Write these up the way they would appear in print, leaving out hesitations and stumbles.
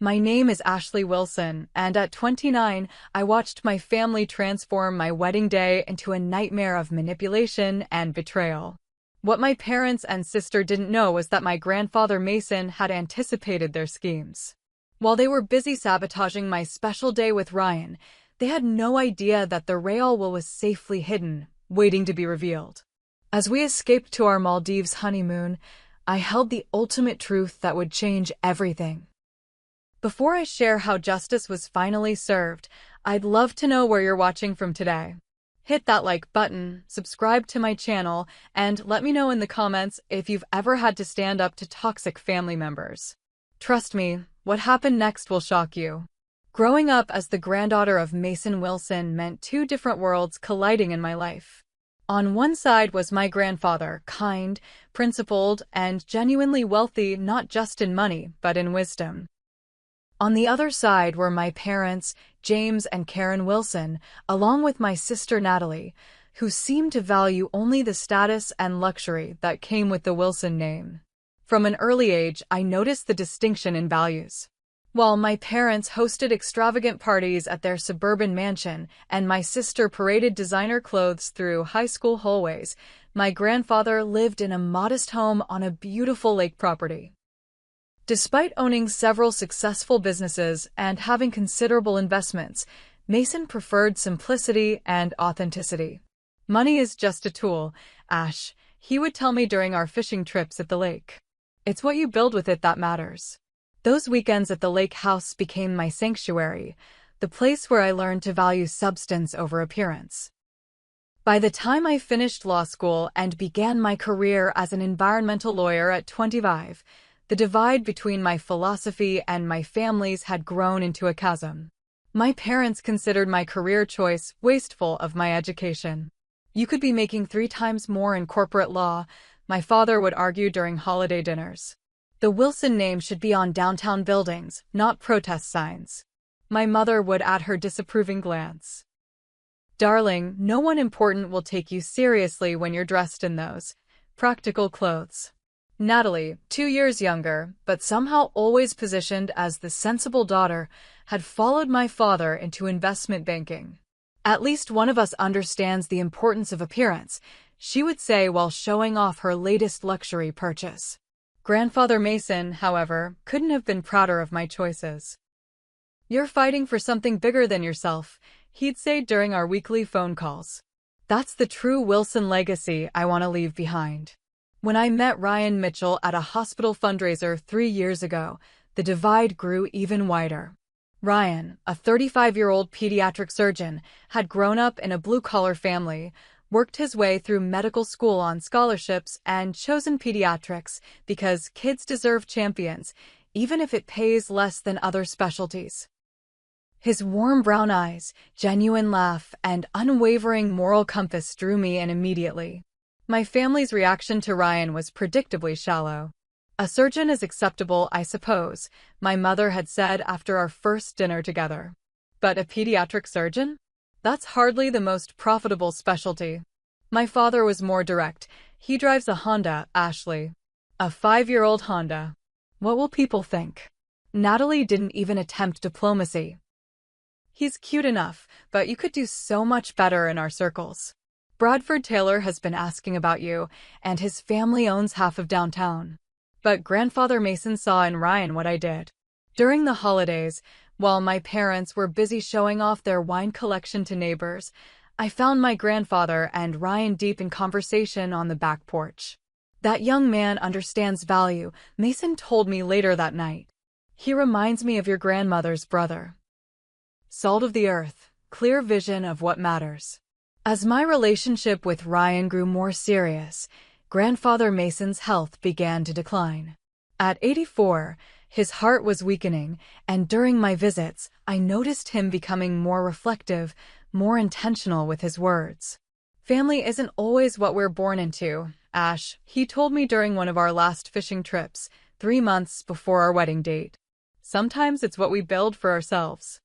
My name is Ashley Wilson, and at 29, I watched my family transform my wedding day into a nightmare of manipulation and betrayal. What my parents and sister didn't know was that my grandfather Mason had anticipated their schemes. While they were busy sabotaging my special day with Ryan, they had no idea that the real will was safely hidden, waiting to be revealed. As we escaped to our Maldives honeymoon, I held the ultimate truth that would change everything. Before I share how justice was finally served, I'd love to know where you're watching from today. Hit that like button, subscribe to my channel, and let me know in the comments if you've ever had to stand up to toxic family members. Trust me, what happened next will shock you. Growing up as the granddaughter of Mason Wilson meant two different worlds colliding in my life. On one side was my grandfather, kind, principled, and genuinely wealthy not just in money, but in wisdom. On the other side were my parents, James and Karen Wilson, along with my sister Natalie, who seemed to value only the status and luxury that came with the Wilson name. From an early age, I noticed the distinction in values. While my parents hosted extravagant parties at their suburban mansion and my sister paraded designer clothes through high school hallways, my grandfather lived in a modest home on a beautiful lake property. Despite owning several successful businesses and having considerable investments, Mason preferred simplicity and authenticity. Money is just a tool, Ash, he would tell me during our fishing trips at the lake. It's what you build with it that matters. Those weekends at the lake house became my sanctuary, the place where I learned to value substance over appearance. By the time I finished law school and began my career as an environmental lawyer at 25, the divide between my philosophy and my family's had grown into a chasm. My parents considered my career choice wasteful of my education. You could be making 3 times more in corporate law, my father would argue during holiday dinners. The Wilson name should be on downtown buildings, not protest signs. My mother would add her disapproving glance. Darling, no one important will take you seriously when you're dressed in those practical clothes. Natalie, 2 years younger, but somehow always positioned as the sensible daughter, had followed my father into investment banking. At least one of us understands the importance of appearance, she would say while showing off her latest luxury purchase. Grandfather Mason, however, couldn't have been prouder of my choices. You're fighting for something bigger than yourself, he'd say during our weekly phone calls. That's the true Wilson legacy I want to leave behind. When I met Ryan Mitchell at a hospital fundraiser 3 years ago, the divide grew even wider. Ryan, a 35-year-old pediatric surgeon, had grown up in a blue-collar family, worked his way through medical school on scholarships, and chosen pediatrics because kids deserve champions, even if it pays less than other specialties. His warm brown eyes, genuine laugh, and unwavering moral compass drew me in immediately. My family's reaction to Ryan was predictably shallow. A surgeon is acceptable, I suppose, my mother had said after our first dinner together. But a pediatric surgeon? That's hardly the most profitable specialty. My father was more direct. He drives a Honda, Ashley. A 5-year-old Honda. What will people think? Natalie didn't even attempt diplomacy. He's cute enough, but you could do so much better in our circles. Bradford Taylor has been asking about you, and his family owns half of downtown. But Grandfather Mason saw in Ryan what I did. During the holidays, while my parents were busy showing off their wine collection to neighbors, I found my grandfather and Ryan deep in conversation on the back porch. That young man understands value, Mason told me later that night. He reminds me of your grandmother's brother. Salt of the earth, clear vision of what matters. As my relationship with Ryan grew more serious, Grandfather Mason's health began to decline. At 84, his heart was weakening, and during my visits, I noticed him becoming more reflective, more intentional with his words. Family isn't always what we're born into, Ash, he told me during one of our last fishing trips, 3 months before our wedding date. Sometimes it's what we build for ourselves.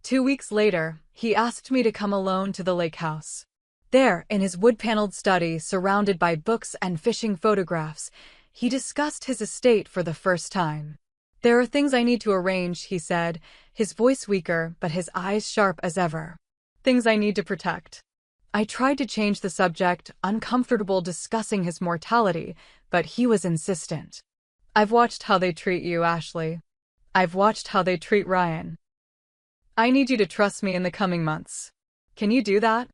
2 weeks later, he asked me to come alone to the lake house. There, in his wood-paneled study, surrounded by books and fishing photographs, he discussed his estate for the first time. There are things I need to arrange, he said, his voice weaker but his eyes sharp as ever. Things I need to protect. I tried to change the subject, uncomfortable discussing his mortality, but he was insistent. I've watched how they treat you, Ashley. I've watched how they treat Ryan. I need you to trust me in the coming months. Can you do that?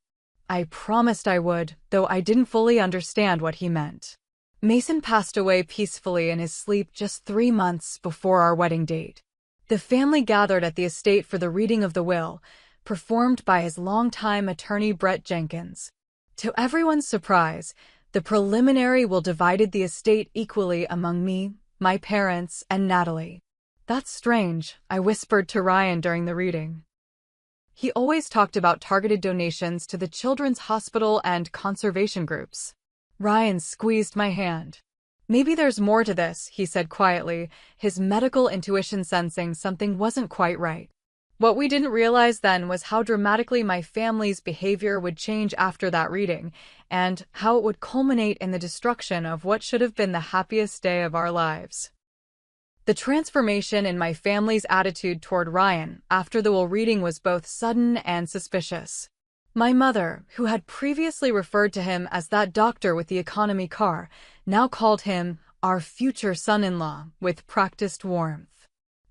I promised I would, though I didn't fully understand what he meant. Mason passed away peacefully in his sleep just 3 months before our wedding date. The family gathered at the estate for the reading of the will, performed by his longtime attorney Brett Jenkins. To everyone's surprise, the preliminary will divided the estate equally among me, my parents, and Natalie. That's strange, I whispered to Ryan during the reading. He always talked about targeted donations to the Children's Hospital and conservation groups. Ryan squeezed my hand. Maybe there's more to this, he said quietly, his medical intuition sensing something wasn't quite right. What we didn't realize then was how dramatically my family's behavior would change after that reading, and how it would culminate in the destruction of what should have been the happiest day of our lives. The transformation in my family's attitude toward Ryan after the will reading was both sudden and suspicious. My mother, who had previously referred to him as that doctor with the economy car, now called him our future son-in-law with practiced warmth.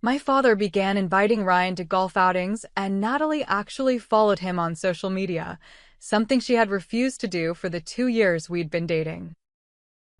My father began inviting Ryan to golf outings, and Natalie actually followed him on social media, something she had refused to do for the 2 years we'd been dating.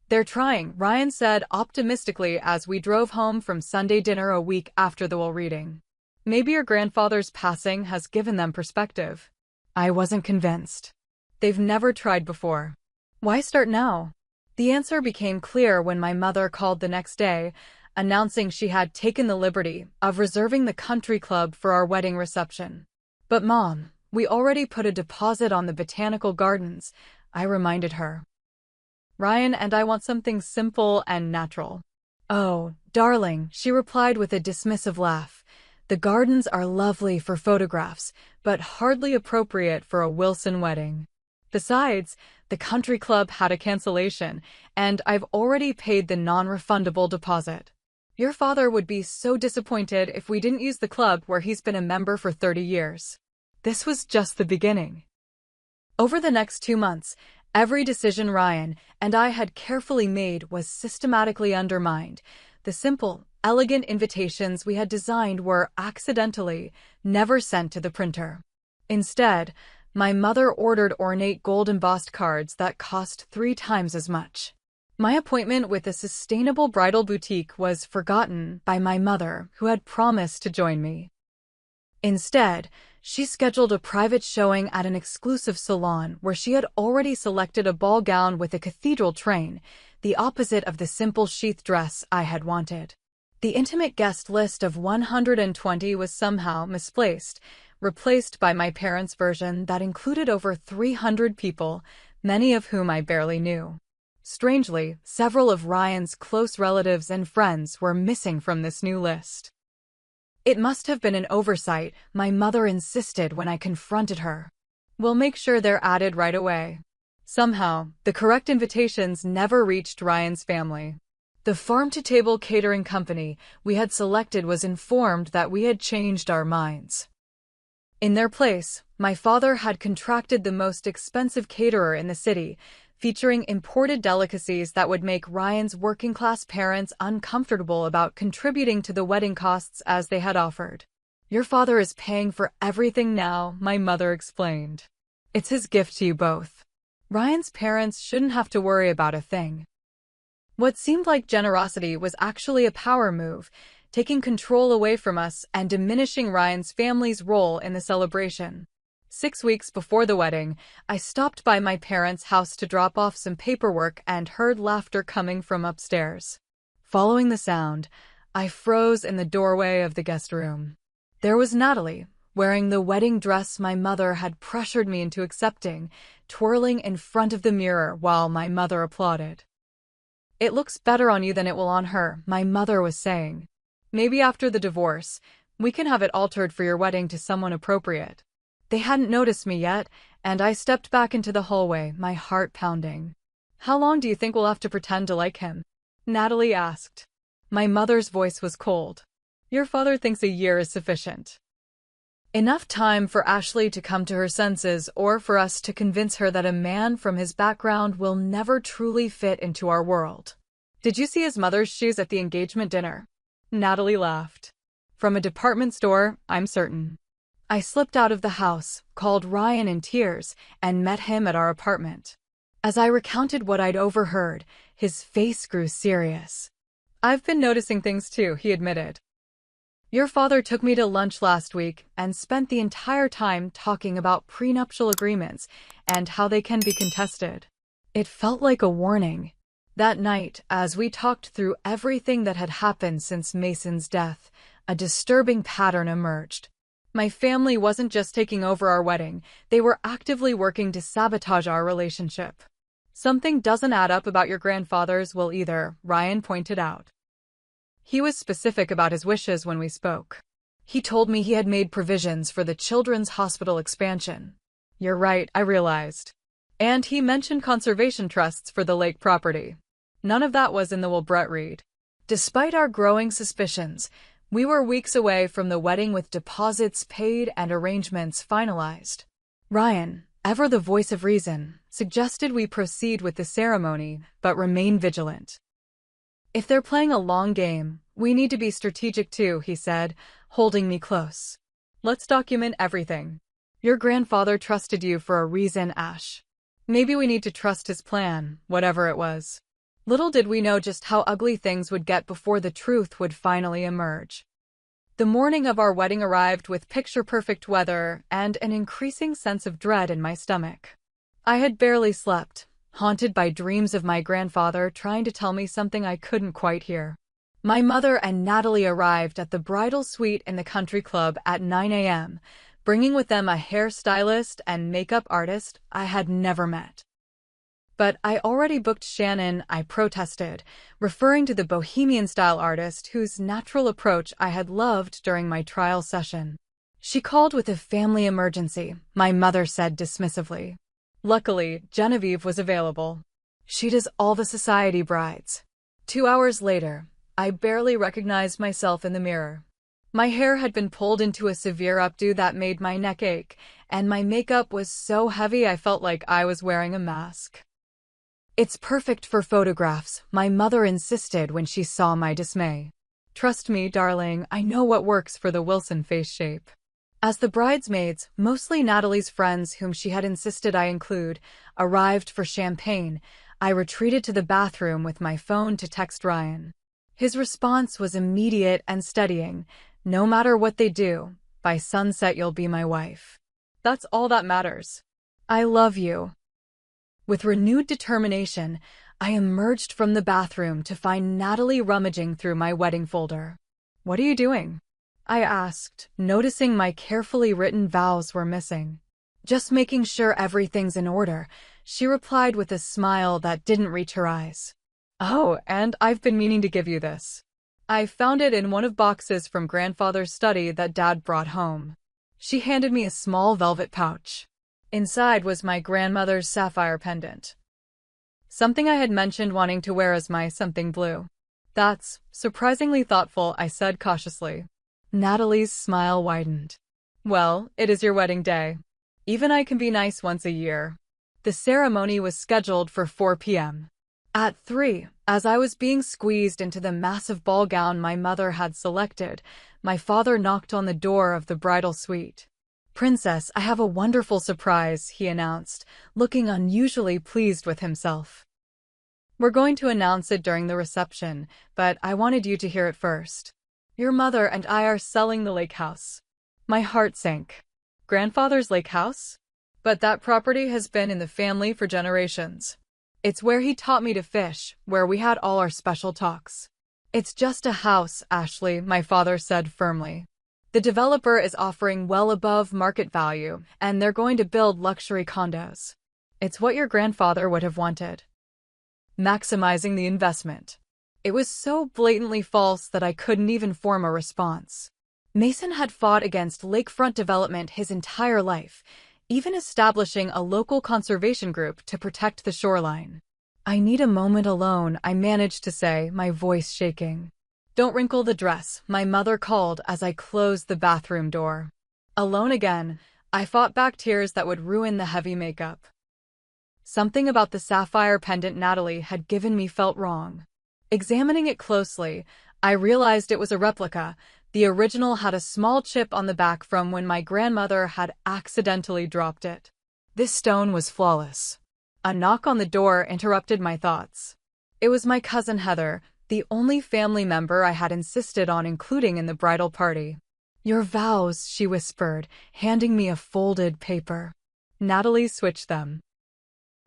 They're trying, Ryan said optimistically as we drove home from Sunday dinner a week after the will reading. Maybe your grandfather's passing has given them perspective. I wasn't convinced. They've never tried before. Why start now? The answer became clear when my mother called the next day, announcing she had taken the liberty of reserving the country club for our wedding reception. But Mom, we already put a deposit on the botanical gardens, I reminded her. Ryan and I want something simple and natural. Oh, darling, she replied with a dismissive laugh. The gardens are lovely for photographs, but hardly appropriate for a Wilson wedding. Besides, the country club had a cancellation, and I've already paid the non-refundable deposit. Your father would be so disappointed if we didn't use the club where he's been a member for 30 years. This was just the beginning. Over the next 2 months, every decision Ryan and I had carefully made was systematically undermined. The simple, elegant invitations we had designed were accidentally never sent to the printer. Instead, my mother ordered ornate gold-embossed cards that cost 3 times as much. My appointment with a sustainable bridal boutique was forgotten by my mother, who had promised to join me. Instead, she scheduled a private showing at an exclusive salon where she had already selected a ball gown with a cathedral train, the opposite of the simple sheath dress I had wanted. The intimate guest list of 120 was somehow misplaced, replaced by my parents' version that included over 300 people, many of whom I barely knew. Strangely, several of Ryan's close relatives and friends were missing from this new list. It must have been an oversight, my mother insisted when I confronted her. We'll make sure they're added right away. Somehow, the correct invitations never reached Ryan's family. The farm-to-table catering company we had selected was informed that we had changed our minds. In their place, my father had contracted the most expensive caterer in the city, featuring imported delicacies that would make Ryan's working-class parents uncomfortable about contributing to the wedding costs as they had offered. Your father is paying for everything now, my mother explained. It's his gift to you both. Ryan's parents shouldn't have to worry about a thing. What seemed like generosity was actually a power move, taking control away from us and diminishing Ryan's family's role in the celebration. 6 weeks before the wedding, I stopped by my parents' house to drop off some paperwork and heard laughter coming from upstairs. Following the sound, I froze in the doorway of the guest room. There was Natalie, wearing the wedding dress my mother had pressured me into accepting, twirling in front of the mirror while my mother applauded. It looks better on you than it will on her, my mother was saying. Maybe after the divorce, we can have it altered for your wedding to someone appropriate. They hadn't noticed me yet, and I stepped back into the hallway, my heart pounding. How long do you think we'll have to pretend to like him? Natalie asked. My mother's voice was cold. Your father thinks a year is sufficient. Enough time for Ashley to come to her senses or for us to convince her that a man from his background will never truly fit into our world. Did you see his mother's shoes at the engagement dinner? Natalie laughed. From a department store, I'm certain. I slipped out of the house, called Ryan in tears, and met him at our apartment. As I recounted what I'd overheard, his face grew serious. I've been noticing things too, he admitted. Your father took me to lunch last week and spent the entire time talking about prenuptial agreements and how they can be contested. It felt like a warning. That night, as we talked through everything that had happened since Mason's death, a disturbing pattern emerged. My family wasn't just taking over our wedding, they were actively working to sabotage our relationship. Something doesn't add up about your grandfather's will either, Ryan pointed out. He was specific about his wishes when we spoke. He told me he had made provisions for the children's hospital expansion. You're right, I realized. And he mentioned conservation trusts for the lake property. None of that was in the will Brett read. Despite our growing suspicions, we were weeks away from the wedding with deposits paid and arrangements finalized. Ryan, ever the voice of reason, suggested we proceed with the ceremony, but remain vigilant. If they're playing a long game, we need to be strategic too, he said, holding me close. Let's document everything. Your grandfather trusted you for a reason, Ash. Maybe we need to trust his plan, whatever it was. Little did we know just how ugly things would get before the truth would finally emerge. The morning of our wedding arrived with picture-perfect weather and an increasing sense of dread in my stomach. I had barely slept, haunted by dreams of my grandfather trying to tell me something I couldn't quite hear. My mother and Natalie arrived at the bridal suite in the country club at 9 a.m., bringing with them a hairstylist and makeup artist I had never met. But I already booked Shannon, I protested, referring to the bohemian-style artist whose natural approach I had loved during my trial session. She called with a family emergency, my mother said dismissively. Luckily, Genevieve was available. She does all the society brides. 2 hours later, I barely recognized myself in the mirror. My hair had been pulled into a severe updo that made my neck ache, and my makeup was so heavy I felt like I was wearing a mask. It's perfect for photographs, my mother insisted when she saw my dismay. Trust me, darling, I know what works for the Wilson face shape. As the bridesmaids, mostly Natalie's friends whom she had insisted I include, arrived for champagne, I retreated to the bathroom with my phone to text Ryan. His response was immediate and steadying. No matter what they do, by sunset you'll be my wife. That's all that matters. I love you. With renewed determination, I emerged from the bathroom to find Natalie rummaging through my wedding folder. What are you doing? I asked, noticing my carefully written vows were missing. Just making sure everything's in order, she replied with a smile that didn't reach her eyes. Oh, and I've been meaning to give you this. I found it in one of boxes from grandfather's study that Dad brought home. She handed me a small velvet pouch. Inside was my grandmother's sapphire pendant. Something I had mentioned wanting to wear as my something blue. That's surprisingly thoughtful, I said cautiously. Natalie's smile widened. Well, it is your wedding day. Even I can be nice once a year. The ceremony was scheduled for 4 p.m. At 3, as I was being squeezed into the massive ball gown my mother had selected, my father knocked on the door of the bridal suite. Princess, I have a wonderful surprise, he announced, looking unusually pleased with himself. We're going to announce it during the reception, but I wanted you to hear it first. Your mother and I are selling the lake house. My heart sank. Grandfather's lake house? But that property has been in the family for generations. It's where he taught me to fish, where we had all our special talks. It's just a house, Ashley, my father said firmly. The developer is offering well above market value, and they're going to build luxury condos. It's what your grandfather would have wanted. Maximizing the investment. It was so blatantly false that I couldn't even form a response. Mason had fought against lakefront development his entire life, even establishing a local conservation group to protect the shoreline. I need a moment alone, I managed to say, my voice shaking. Don't wrinkle the dress, my mother called as I closed the bathroom door. Alone again, I fought back tears that would ruin the heavy makeup. Something about the sapphire pendant Natalie had given me felt wrong. Examining it closely, I realized it was a replica. The original had a small chip on the back from when my grandmother had accidentally dropped it. This stone was flawless. A knock on the door interrupted my thoughts. It was my cousin Heather, the only family member I had insisted on including in the bridal party. "Your vows," she whispered, handing me a folded paper. Natalie switched them.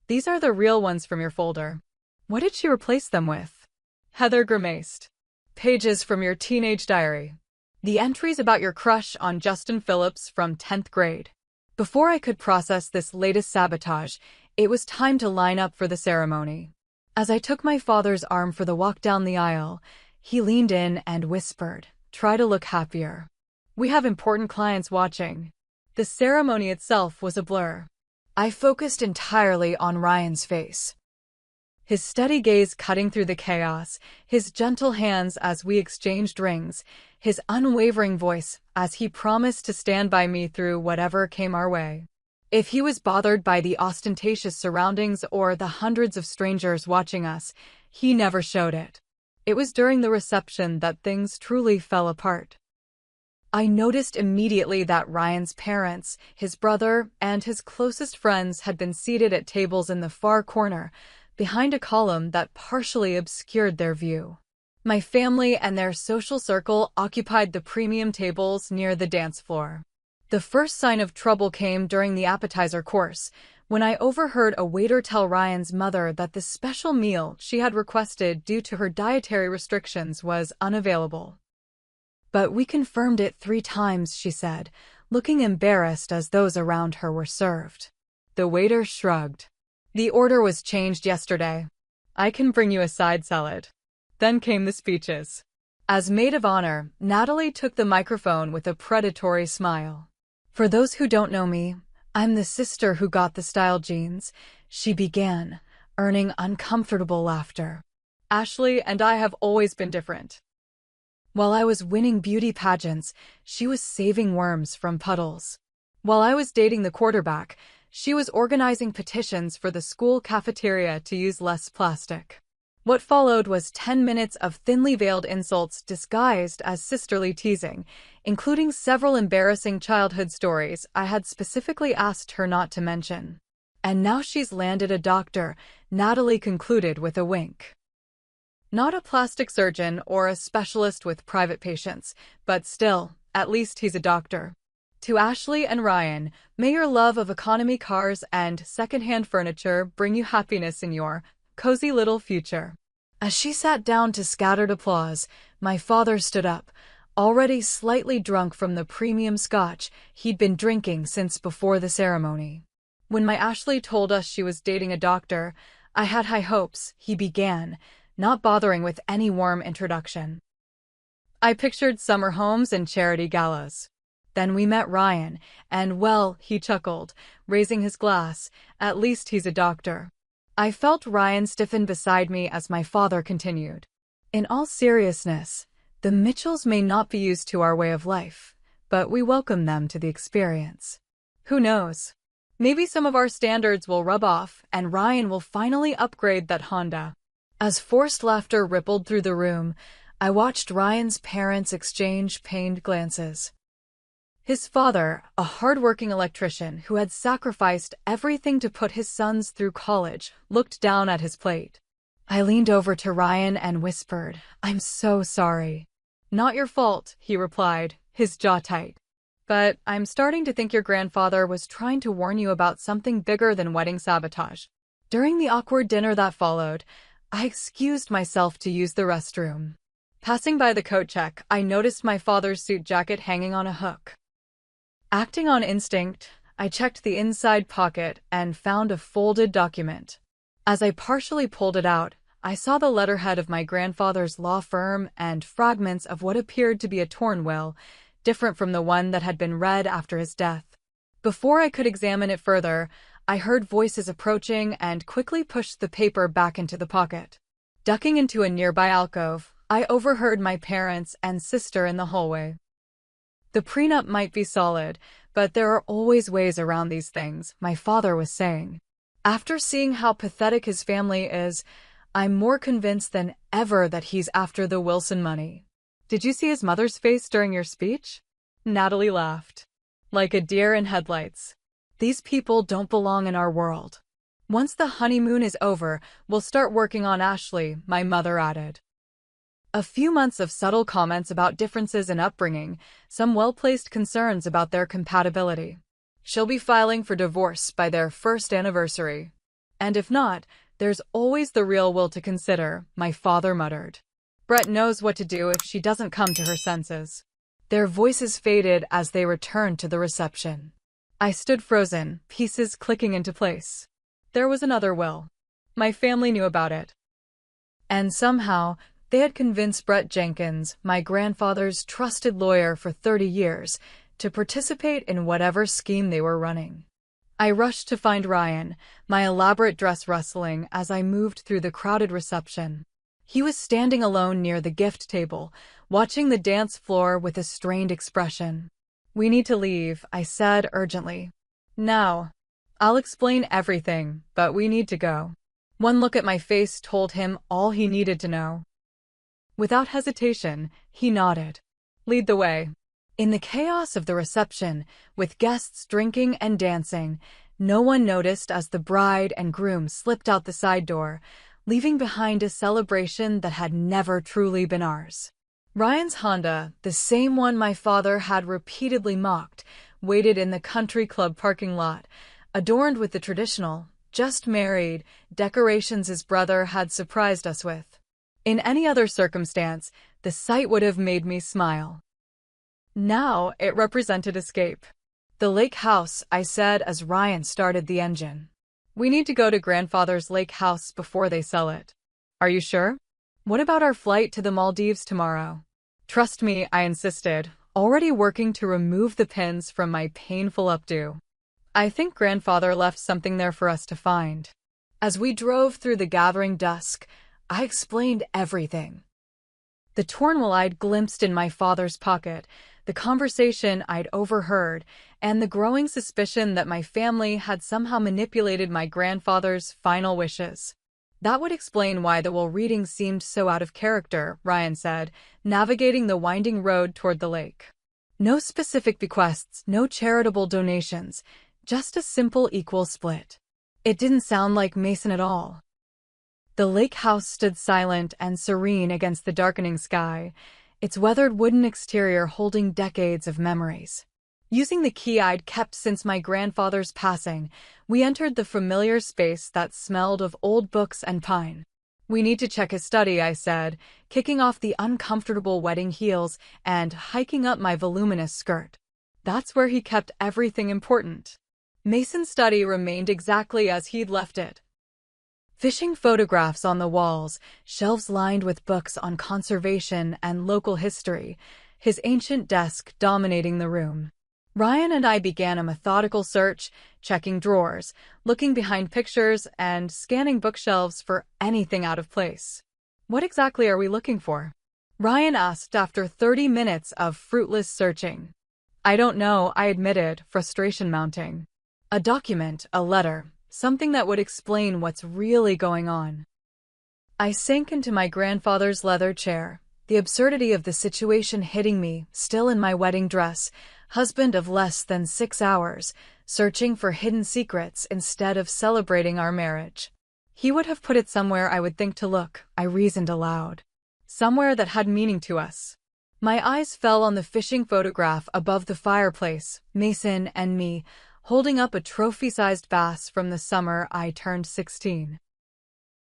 "These are the real ones from your folder." "What did she replace them with?" Heather grimaced. "Pages from your teenage diary. The entries about your crush on Justin Phillips from 10th grade. Before I could process this latest sabotage, it was time to line up for the ceremony. As I took my father's arm for the walk down the aisle, he leaned in and whispered, "Try to look happier. We have important clients watching." The ceremony itself was a blur. I focused entirely on Ryan's face. His steady gaze cutting through the chaos, his gentle hands as we exchanged rings, his unwavering voice as he promised to stand by me through whatever came our way. If he was bothered by the ostentatious surroundings or the hundreds of strangers watching us, he never showed it. It was during the reception that things truly fell apart. I noticed immediately that Ryan's parents, his brother, and his closest friends had been seated at tables in the far corner, behind a column that partially obscured their view. My family and their social circle occupied the premium tables near the dance floor. The first sign of trouble came during the appetizer course, when I overheard a waiter tell Ryan's mother that the special meal she had requested due to her dietary restrictions was unavailable. "But we confirmed it 3 times, she said, looking embarrassed as those around her were served. The waiter shrugged. "The order was changed yesterday. I can bring you a side salad." Then came the speeches. As maid of honor, Natalie took the microphone with a predatory smile. "For those who don't know me, I'm the sister who got the style jeans," she began, earning uncomfortable laughter. "Ashley and I have always been different." While I was winning beauty pageants, she was saving worms from puddles. While I was dating the quarterback, she was organizing petitions for the school cafeteria to use less plastic. What followed was 10 minutes of thinly veiled insults disguised as sisterly teasing, including several embarrassing childhood stories I had specifically asked her not to mention. "And now she's landed a doctor," Natalie concluded with a wink. "Not a plastic surgeon or a specialist with private patients, but still, at least he's a doctor. To Ashley and Ryan, may your love of economy cars and secondhand furniture bring you happiness in your cozy little future." As she sat down to scattered applause, my father stood up, already slightly drunk from the premium scotch he'd been drinking since before the ceremony. "When my Ashley told us she was dating a doctor, I had high hopes," he began, not bothering with any warm introduction. "I pictured summer homes and charity galas. Then we met Ryan, and well," he chuckled, raising his glass, "at least he's a doctor." I felt Ryan stiffen beside me as my father continued. "In all seriousness, the Mitchells may not be used to our way of life, but we welcome them to the experience. Who knows? Maybe some of our standards will rub off and Ryan will finally upgrade that Honda." As forced laughter rippled through the room, I watched Ryan's parents exchange pained glances. His father, a hard-working electrician who had sacrificed everything to put his sons through college, looked down at his plate. I leaned over to Ryan and whispered, "I'm so sorry." "Not your fault," he replied, his jaw tight. "But I'm starting to think your grandfather was trying to warn you about something bigger than wedding sabotage." During the awkward dinner that followed, I excused myself to use the restroom. Passing by the coat check, I noticed my father's suit jacket hanging on a hook. Acting on instinct, I checked the inside pocket and found a folded document. As I partially pulled it out, I saw the letterhead of my grandfather's law firm and fragments of what appeared to be a torn will, different from the one that had been read after his death. Before I could examine it further, I heard voices approaching and quickly pushed the paper back into the pocket. Ducking into a nearby alcove, I overheard my parents and sister in the hallway. The prenup might be solid, but there are always ways around these things, my father was saying. After seeing how pathetic his family is, I'm more convinced than ever that he's after the Wilson money. Did you see his mother's face during your speech? Natalie laughed. Like a deer in headlights. These people don't belong in our world. Once the honeymoon is over, we'll start working on Ashley, my mother added. A few months of subtle comments about differences in upbringing, some well-placed concerns about their compatibility. She'll be filing for divorce by their first anniversary. And if not, there's always the real Will to consider, my father muttered. Brett knows what to do if she doesn't come to her senses. Their voices faded as they returned to the reception. I stood frozen, pieces clicking into place. There was another Will. My family knew about it. And somehow, they had convinced Brett Jenkins, my grandfather's trusted lawyer for 30 years, to participate in whatever scheme they were running. I rushed to find Ryan, my elaborate dress rustling as I moved through the crowded reception. He was standing alone near the gift table, watching the dance floor with a strained expression. We need to leave, I said urgently. Now. I'll explain everything, but we need to go. One look at my face told him all he needed to know. Without hesitation, he nodded. Lead the way. In the chaos of the reception, with guests drinking and dancing, no one noticed as the bride and groom slipped out the side door, leaving behind a celebration that had never truly been ours. Ryan's Honda, the same one my father had repeatedly mocked, waited in the country club parking lot, adorned with the traditional, just married, decorations his brother had surprised us with. In any other circumstance, the sight would have made me smile. Now it represented escape. The lake house, I said as Ryan started the engine. We need to go to grandfather's lake house before they sell it. Are you sure? What about our flight to the Maldives tomorrow? Trust me, I insisted, already working to remove the pins from my painful updo. I think grandfather left something there for us to find. As we drove through the gathering dusk, I explained everything. The torn will I'd glimpsed in my father's pocket, the conversation I'd overheard, and the growing suspicion that my family had somehow manipulated my grandfather's final wishes. That would explain why the will reading seemed so out of character, Ryan said, navigating the winding road toward the lake. No specific bequests, no charitable donations, just a simple equal split. It didn't sound like Mason at all. The lake house stood silent and serene against the darkening sky, its weathered wooden exterior holding decades of memories. Using the key I'd kept since my grandfather's passing, we entered the familiar space that smelled of old books and pine. We need to check his study, I said, kicking off the uncomfortable wedding heels and hiking up my voluminous skirt. That's where he kept everything important. Mason's study remained exactly as he'd left it. Fishing photographs on the walls, shelves lined with books on conservation and local history, his ancient desk dominating the room. Ryan and I began a methodical search, checking drawers, looking behind pictures, and scanning bookshelves for anything out of place. What exactly are we looking for? Ryan asked after 30 minutes of fruitless searching. I don't know, I admitted, frustration mounting. A document, a letter. Something that would explain what's really going on. I sank into my grandfather's leather chair, the absurdity of the situation hitting me, still in my wedding dress, husband of less than 6 hours, searching for hidden secrets instead of celebrating our marriage. He would have put it somewhere I would think to look, I reasoned aloud. Somewhere that had meaning to us. My eyes fell on the fishing photograph above the fireplace, Mason and me, holding up a trophy-sized bass from the summer I turned 16.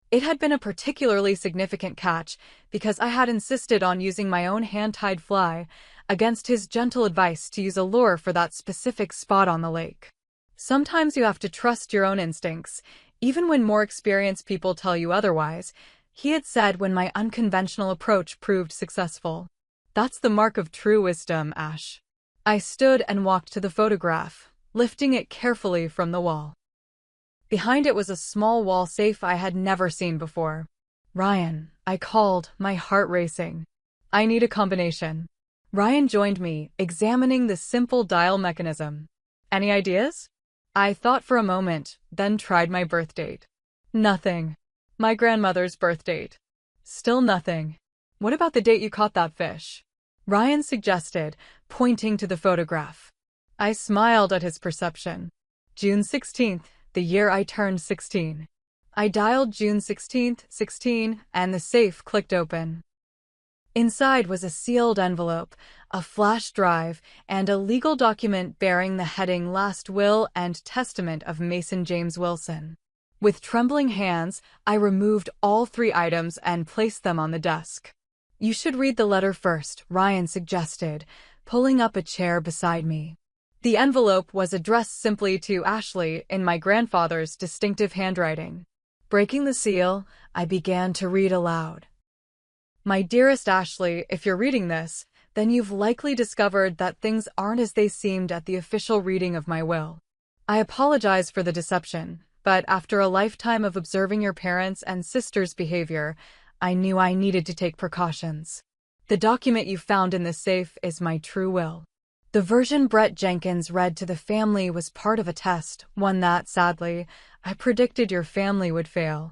It had been a particularly significant catch because I had insisted on using my own hand-tied fly against his gentle advice to use a lure for that specific spot on the lake. Sometimes you have to trust your own instincts, even when more experienced people tell you otherwise, he had said when my unconventional approach proved successful. That's the mark of true wisdom, Ash. I stood and walked to the photograph, lifting it carefully from the wall. Behind it was a small wall safe I had never seen before. Ryan, I called, my heart racing. I need a combination. Ryan joined me, examining the simple dial mechanism. Any ideas? I thought for a moment, then tried my birth date. Nothing. My grandmother's birth date. Still nothing. What about the date you caught that fish? Ryan suggested, pointing to the photograph. I smiled at his perception. June 16th, the year I turned 16. I dialed June 16th, 16, and the safe clicked open. Inside was a sealed envelope, a flash drive, and a legal document bearing the heading Last Will and Testament of Mason James Wilson. With trembling hands, I removed all 3 items and placed them on the desk. You should read the letter first, Ryan suggested, pulling up a chair beside me. The envelope was addressed simply to Ashley in my grandfather's distinctive handwriting. Breaking the seal, I began to read aloud. My dearest Ashley, if you're reading this, then you've likely discovered that things aren't as they seemed at the official reading of my will. I apologize for the deception, but after a lifetime of observing your parents' and sister's behavior, I knew I needed to take precautions. The document you found in the safe is my true will. The version Brett Jenkins read to the family was part of a test, one that, sadly, I predicted your family would fail.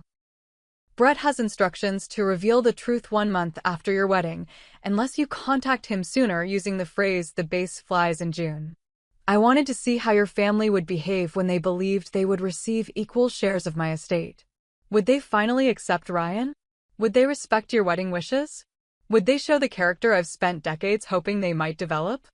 Brett has instructions to reveal the truth 1 month after your wedding, unless you contact him sooner using the phrase "the base flies in June." I wanted to see how your family would behave when they believed they would receive equal shares of my estate. Would they finally accept Ryan? Would they respect your wedding wishes? Would they show the character I've spent decades hoping they might develop?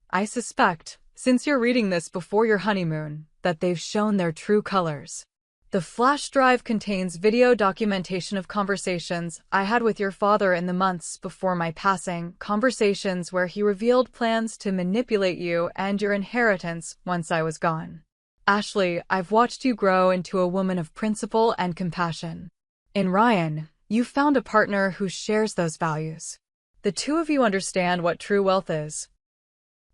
I suspect, since you're reading this before your honeymoon, that they've shown their true colors. The flash drive contains video documentation of conversations I had with your father in the months before my passing, conversations where he revealed plans to manipulate you and your inheritance once I was gone. Ashley, I've watched you grow into a woman of principle and compassion. In Ryan, you found a partner who shares those values. The 2 of you understand what true wealth is.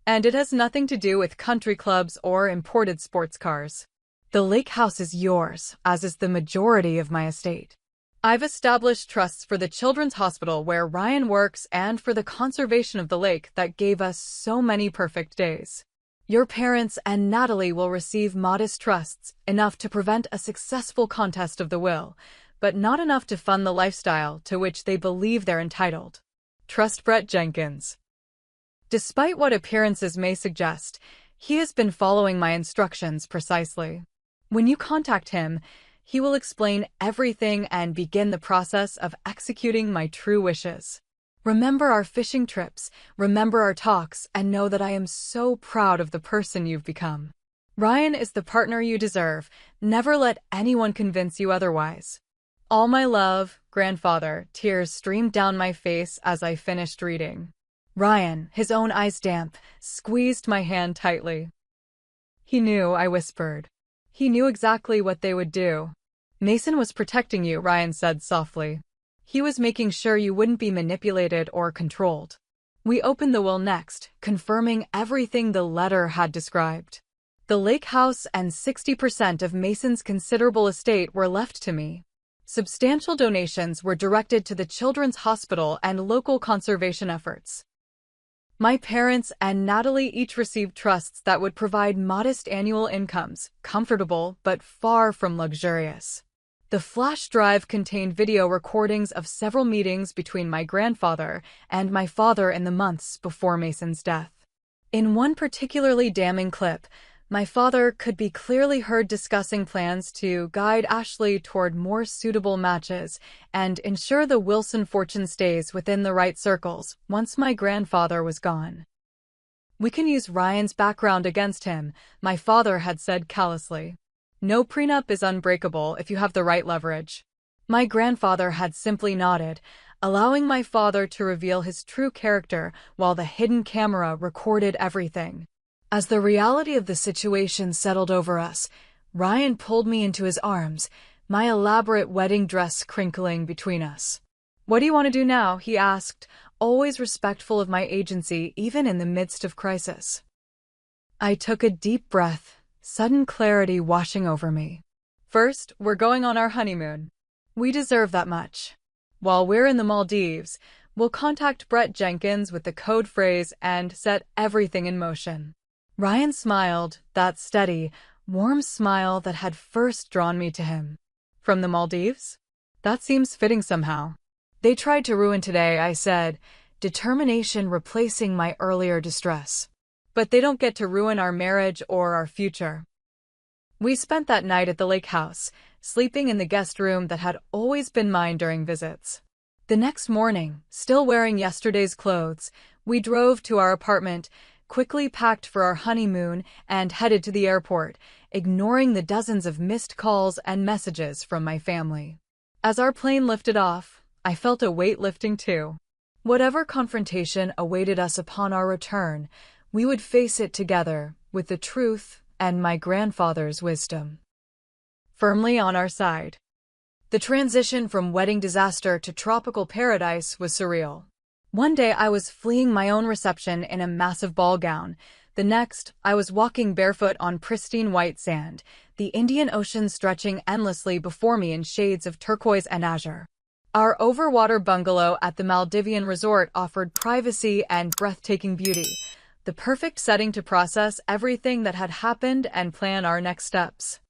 And it has nothing to do with country clubs or imported sports cars. The lake house is yours, as is the majority of my estate. I've established trusts for the children's hospital where Ryan works and for the conservation of the lake that gave us so many perfect days. Your parents and Natalie will receive modest trusts, enough to prevent a successful contest of the will, but not enough to fund the lifestyle to which they believe they're entitled. Trust Brett Jenkins. Despite what appearances may suggest, he has been following my instructions precisely. When you contact him, he will explain everything and begin the process of executing my true wishes. Remember our fishing trips, remember our talks, and know that I am so proud of the person you've become. Ryan is the partner you deserve. Never let anyone convince you otherwise. All my love, grandfather. Tears streamed down my face as I finished reading. Ryan, his own eyes damp, squeezed my hand tightly. He knew, I whispered. He knew exactly what they would do. Mason was protecting you, Ryan said softly. He was making sure you wouldn't be manipulated or controlled. We opened the will next, confirming everything the letter had described. The lake house and 60% of Mason's considerable estate were left to me. Substantial donations were directed to the children's hospital and local conservation efforts. My parents and Natalie each received trusts that would provide modest annual incomes, comfortable but far from luxurious. The flash drive contained video recordings of several meetings between my grandfather and my father in the months before Mason's death. In one particularly damning clip, my father could be clearly heard discussing plans to guide Ashley toward more suitable matches and ensure the Wilson fortune stays within the right circles once my grandfather was gone. We can use Ryan's background against him, my father had said callously. No prenup is unbreakable if you have the right leverage. My grandfather had simply nodded, allowing my father to reveal his true character while the hidden camera recorded everything. As the reality of the situation settled over us, Ryan pulled me into his arms, my elaborate wedding dress crinkling between us. "What do you want to do now?" he asked, always respectful of my agency even in the midst of crisis. I took a deep breath, sudden clarity washing over me. "First, we're going on our honeymoon." We deserve that much. While we're in the Maldives, we'll contact Brett Jenkins with the code phrase and set everything in motion. Ryan smiled, that steady, warm smile that had first drawn me to him. From the Maldives? That seems fitting somehow. They tried to ruin today, I said, determination replacing my earlier distress. But they don't get to ruin our marriage or our future. We spent that night at the lake house, sleeping in the guest room that had always been mine during visits. The next morning, still wearing yesterday's clothes, we drove to our apartment, quickly packed for our honeymoon, and headed to the airport, ignoring the dozens of missed calls and messages from my family. As our plane lifted off, I felt a weight lifting too. Whatever confrontation awaited us upon our return, we would face it together, with the truth and my grandfather's wisdom firmly on our side. The transition from wedding disaster to tropical paradise was surreal. One day I was fleeing my own reception in a massive ball gown. The next, I was walking barefoot on pristine white sand, the Indian Ocean stretching endlessly before me in shades of turquoise and azure. Our overwater bungalow at the Maldivian resort offered privacy and breathtaking beauty, the perfect setting to process everything that had happened and plan our next steps.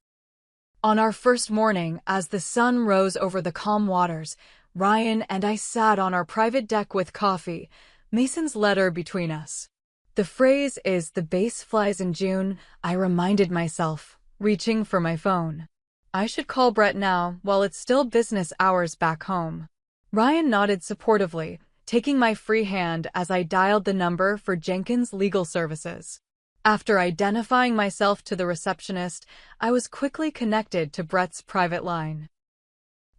On our first morning, as the sun rose over the calm waters, Ryan and I sat on our private deck with coffee, Mason's letter between us. The phrase is "the base flies in June," I reminded myself, reaching for my phone. I should call Brett now, while it's still business hours back home. Ryan nodded supportively, taking my free hand as I dialed the number for Jenkins Legal Services. After identifying myself to the receptionist, I was quickly connected to Brett's private line.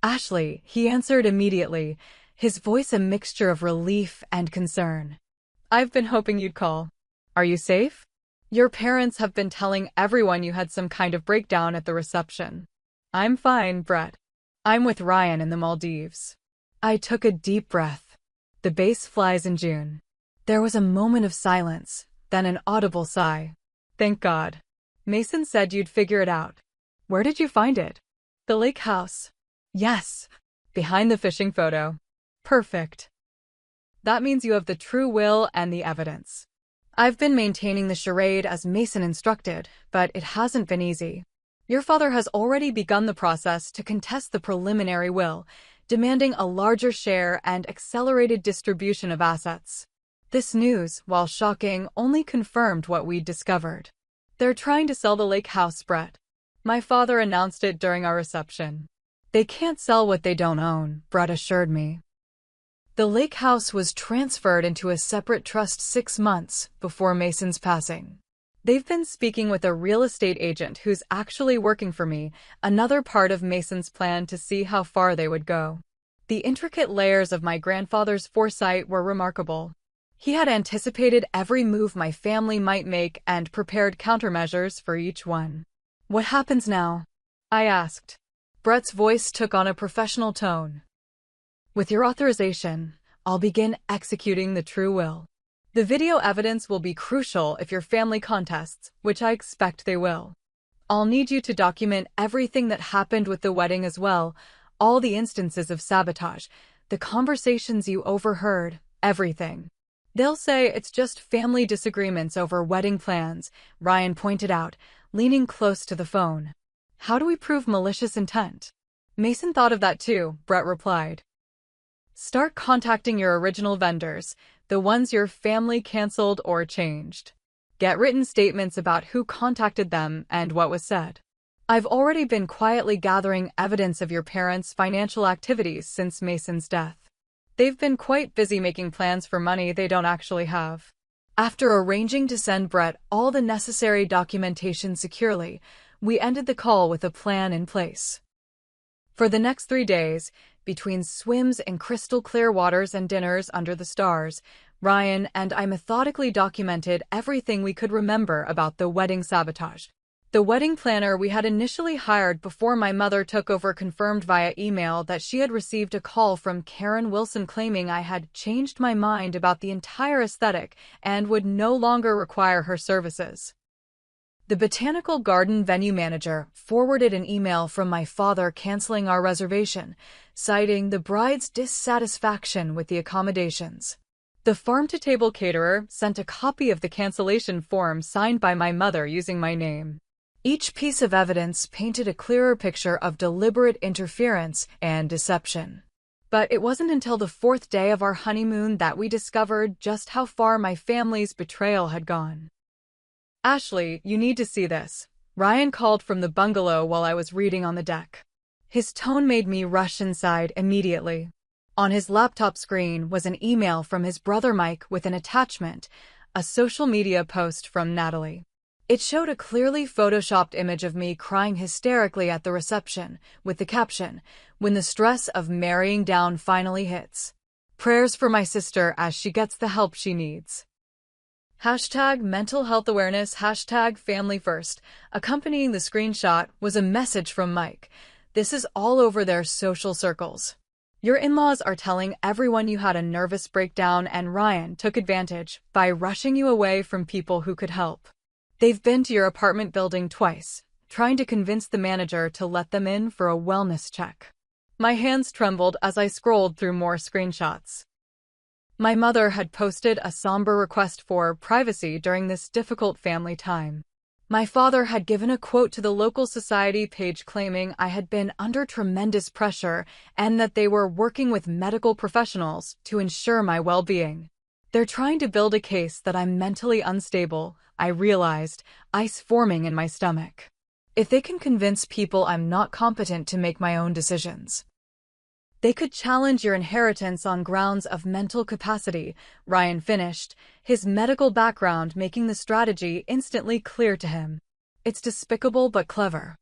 Ashley, he answered immediately, his voice a mixture of relief and concern. I've been hoping you'd call. Are you safe? Your parents have been telling everyone you had some kind of breakdown at the reception. I'm fine, Brett. I'm with Ryan in the Maldives. I took a deep breath. The base flies in June. There was a moment of silence, then an audible sigh. Thank God. Mason said you'd figure it out. Where did you find it? The lake house. Yes. Behind the fishing photo. Perfect. That means you have the true will and the evidence. I've been maintaining the charade as Mason instructed, but it hasn't been easy. Your father has already begun the process to contest the preliminary will, demanding a larger share and accelerated distribution of assets. This news, while shocking, only confirmed what we'd discovered. They're trying to sell the lake house, Brett. My father announced it during our reception. They can't sell what they don't own, Brett assured me. The lake house was transferred into a separate trust 6 months before Mason's passing. They've been speaking with a real estate agent who's actually working for me, another part of Mason's plan to see how far they would go. The intricate layers of my grandfather's foresight were remarkable. He had anticipated every move my family might make and prepared countermeasures for each one. What happens now? I asked. Brett's voice took on a professional tone. With your authorization, I'll begin executing the true will. The video evidence will be crucial if your family contests, which I expect they will. I'll need you to document everything that happened with the wedding as well, all the instances of sabotage, the conversations you overheard, everything. They'll say it's just family disagreements over wedding plans, Ryan pointed out, leaning close to the phone. How do we prove malicious intent? Mason thought of that too, Brett replied. Start contacting your original vendors, the ones your family canceled or changed. Get written statements about who contacted them and what was said. I've already been quietly gathering evidence of your parents' financial activities since Mason's death. They've been quite busy making plans for money they don't actually have. After arranging to send Brett all the necessary documentation securely, we ended the call with a plan in place. For the next 3 days, between swims in crystal-clear waters and dinners under the stars, Ryan and I methodically documented everything we could remember about the wedding sabotage. The wedding planner we had initially hired before my mother took over confirmed via email that she had received a call from Karen Wilson claiming I had changed my mind about the entire aesthetic and would no longer require her services. The Botanical Garden venue manager forwarded an email from my father canceling our reservation, citing the bride's dissatisfaction with the accommodations. The farm-to-table caterer sent a copy of the cancellation form signed by my mother using my name. Each piece of evidence painted a clearer picture of deliberate interference and deception. But it wasn't until the 4th day of our honeymoon that we discovered just how far my family's betrayal had gone. "Ashley, you need to see this," Ryan called from the bungalow while I was reading on the deck. His tone made me rush inside immediately. On his laptop screen was an email from his brother Mike with an attachment, a social media post from Natalie. It showed a clearly photoshopped image of me crying hysterically at the reception, with the caption, "When the stress of marrying down finally hits. Prayers for my sister as she gets the help she needs." #mental health awareness, #family first. Accompanying the screenshot was a message from Mike. "This is all over their social circles. Your in-laws are telling everyone you had a nervous breakdown and Ryan took advantage by rushing you away from people who could help. They've been to your apartment building twice, trying to convince the manager to let them in for a wellness check." My hands trembled as I scrolled through more screenshots. My mother had posted a somber request for privacy during this difficult family time. My father had given a quote to the local society page claiming I had been under tremendous pressure and that they were working with medical professionals to ensure my well-being. They're trying to build a case that I'm mentally unstable, I realized, ice forming in my stomach. If they can convince people I'm not competent to make my own decisions, they could challenge your inheritance on grounds of mental capacity, Ryan finished, his medical background making the strategy instantly clear to him. It's despicable but clever.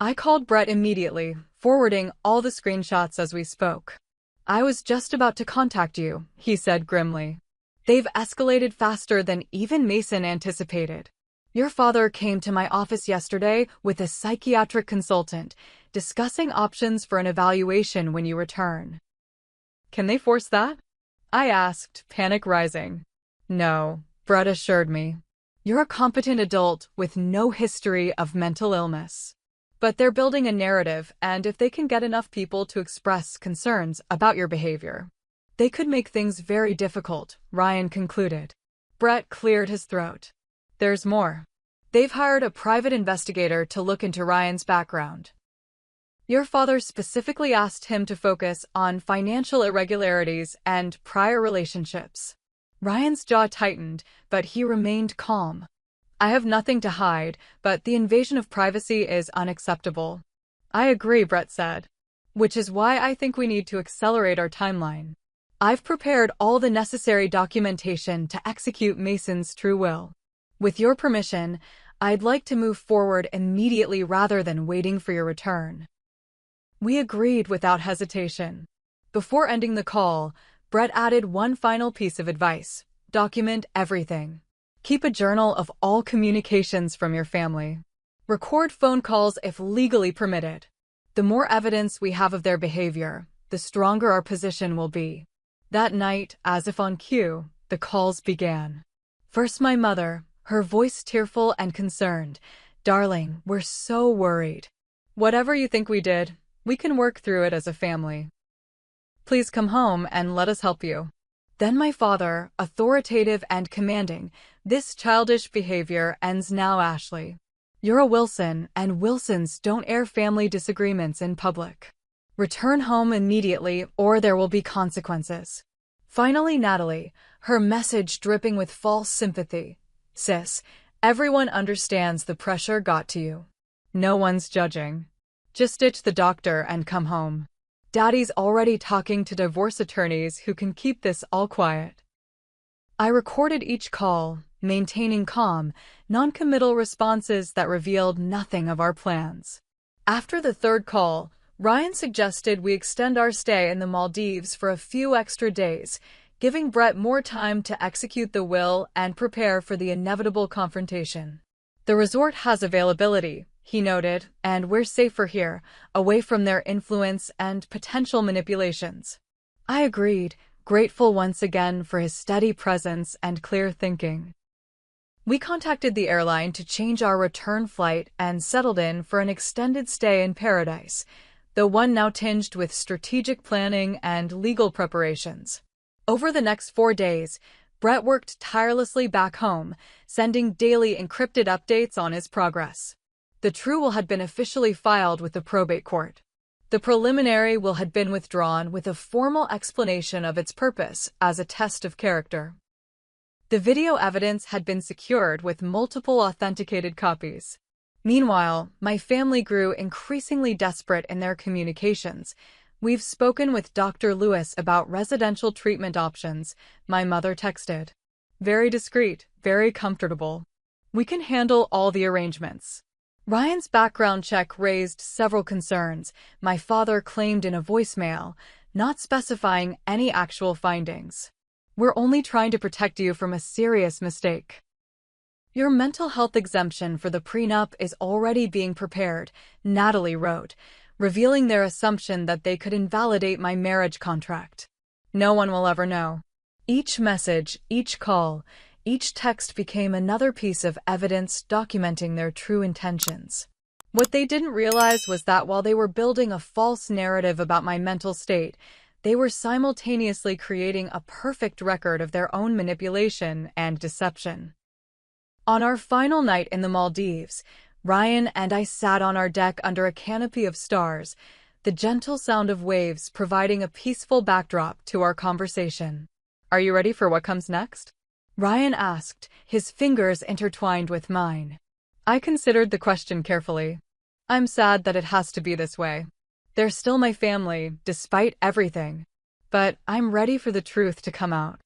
I called Brett immediately, forwarding all the screenshots as we spoke. "I was just about to contact you," he said grimly. "They've escalated faster than even Mason anticipated. Your father came to my office yesterday with a psychiatric consultant, discussing options for an evaluation when you return." "Can they force that?" I asked, panic rising. "No," Brett assured me. "You're a competent adult with no history of mental illness. But they're building a narrative, and if they can get enough people to express concerns about your behavior, they could make things very difficult," Ryan concluded. Brett cleared his throat. "There's more. They've hired a private investigator to look into Ryan's background. Your father specifically asked him to focus on financial irregularities and prior relationships." Ryan's jaw tightened, but he remained calm. "I have nothing to hide, but the invasion of privacy is unacceptable." "I agree," Brett said. "Which is why I think we need to accelerate our timeline. I've prepared all the necessary documentation to execute Mason's true will. With your permission, I'd like to move forward immediately rather than waiting for your return." We agreed without hesitation. Before ending the call, Brett added one final piece of advice: document everything. Keep a journal of all communications from your family. Record phone calls if legally permitted. The more evidence we have of their behavior, the stronger our position will be. That night, as if on cue, the calls began. First my mother, her voice tearful and concerned. "Darling, we're so worried. Whatever you think we did, we can work through it as a family. Please come home and let us help you." Then my father, authoritative and commanding, "This childish behavior ends now, Ashley. You're a Wilson, and Wilsons don't air family disagreements in public. Return home immediately or there will be consequences." Finally Natalie, her message dripping with false sympathy. "Sis, everyone understands the pressure got to you. No one's judging. Just ditch the doctor and come home. Daddy's already talking to divorce attorneys who can keep this all quiet." I recorded each call, maintaining calm, non-committal responses that revealed nothing of our plans. After the third call, Ryan suggested we extend our stay in the Maldives for a few extra days, giving Brett more time to execute the will and prepare for the inevitable confrontation. "The resort has availability," he noted, "and we're safer here, away from their influence and potential manipulations." I agreed, grateful once again for his steady presence and clear thinking. We contacted the airline to change our return flight and settled in for an extended stay in paradise, the one now tinged with strategic planning and legal preparations. Over the next 4 days, Brett worked tirelessly back home, sending daily encrypted updates on his progress. The true will had been officially filed with the probate court. The preliminary will had been withdrawn with a formal explanation of its purpose as a test of character. The video evidence had been secured with multiple authenticated copies. Meanwhile, my family grew increasingly desperate in their communications. "We've spoken with Dr. Lewis about residential treatment options," my mother texted. "Very discreet, very comfortable. We can handle all the arrangements." Ryan's background check raised several concerns, my father claimed in a voicemail, not specifying any actual findings. "We're only trying to protect you from a serious mistake. Your mental health exemption for the prenup is already being prepared," Natalie wrote, revealing their assumption that they could invalidate my marriage contract. No one will ever know. Each message, each call, each text became another piece of evidence documenting their true intentions. What they didn't realize was that while they were building a false narrative about my mental state, they were simultaneously creating a perfect record of their own manipulation and deception. On our final night in the Maldives, Ryan and I sat on our deck under a canopy of stars, the gentle sound of waves providing a peaceful backdrop to our conversation. "Are you ready for what comes next?" Ryan asked, his fingers intertwined with mine. I considered the question carefully. "I'm sad that it has to be this way. They're still my family, despite everything. But I'm ready for the truth to come out.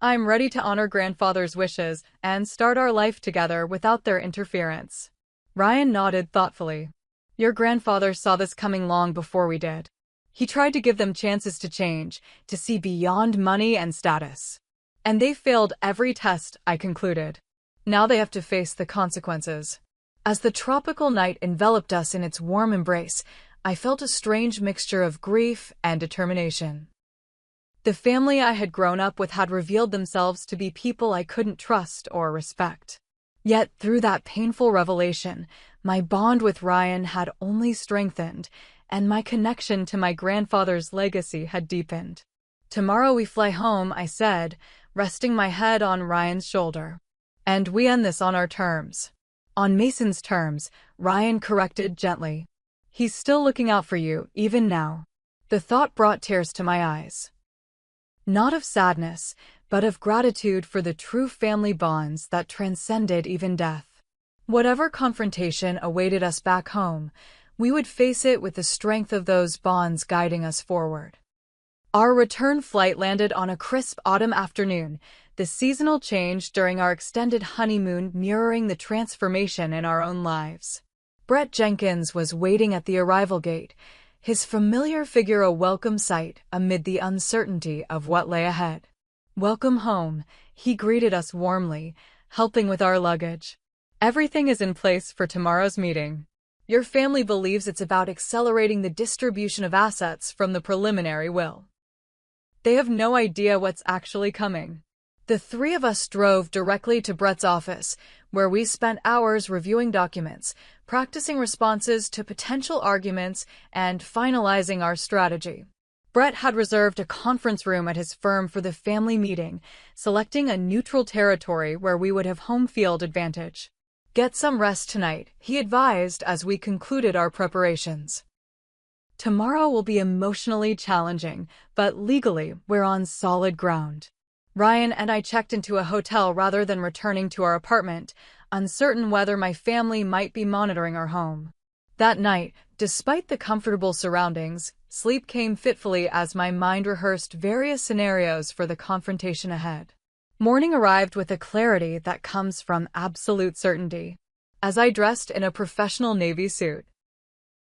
I'm ready to honor grandfather's wishes and start our life together without their interference." Ryan nodded thoughtfully. "Your grandfather saw this coming long before we did. He tried to give them chances to change, to see beyond money and status. And they failed every test," I concluded. "Now they have to face the consequences." As the tropical night enveloped us in its warm embrace, I felt a strange mixture of grief and determination. The family I had grown up with had revealed themselves to be people I couldn't trust or respect. Yet, through that painful revelation, my bond with Ryan had only strengthened, and my connection to my grandfather's legacy had deepened. "Tomorrow we fly home," I said, resting my head on Ryan's shoulder. "And we end this on our terms." "On Mason's terms," Ryan corrected gently. "He's still looking out for you, even now." The thought brought tears to my eyes. Not of sadness, but of gratitude for the true family bonds that transcended even death. Whatever confrontation awaited us back home, we would face it with the strength of those bonds guiding us forward. Our return flight landed on a crisp autumn afternoon, the seasonal change during our extended honeymoon mirroring the transformation in our own lives. Brett Jenkins was waiting at the arrival gate, his familiar figure a welcome sight amid the uncertainty of what lay ahead. "Welcome home," he greeted us warmly, helping with our luggage. "Everything is in place for tomorrow's meeting. Your family believes it's about accelerating the distribution of assets from the preliminary will. They have no idea what's actually coming." The three of us drove directly to Brett's office, where we spent hours reviewing documents, practicing responses to potential arguments, and finalizing our strategy. Brett had reserved a conference room at his firm for the family meeting, selecting a neutral territory where we would have home field advantage. "Get some rest tonight," he advised as we concluded our preparations. "Tomorrow will be emotionally challenging, but legally we're on solid ground." Ryan and I checked into a hotel rather than returning to our apartment, uncertain whether my family might be monitoring our home. That night, despite the comfortable surroundings, sleep came fitfully as my mind rehearsed various scenarios for the confrontation ahead. Morning arrived with a clarity that comes from absolute certainty. As I dressed in a professional navy suit,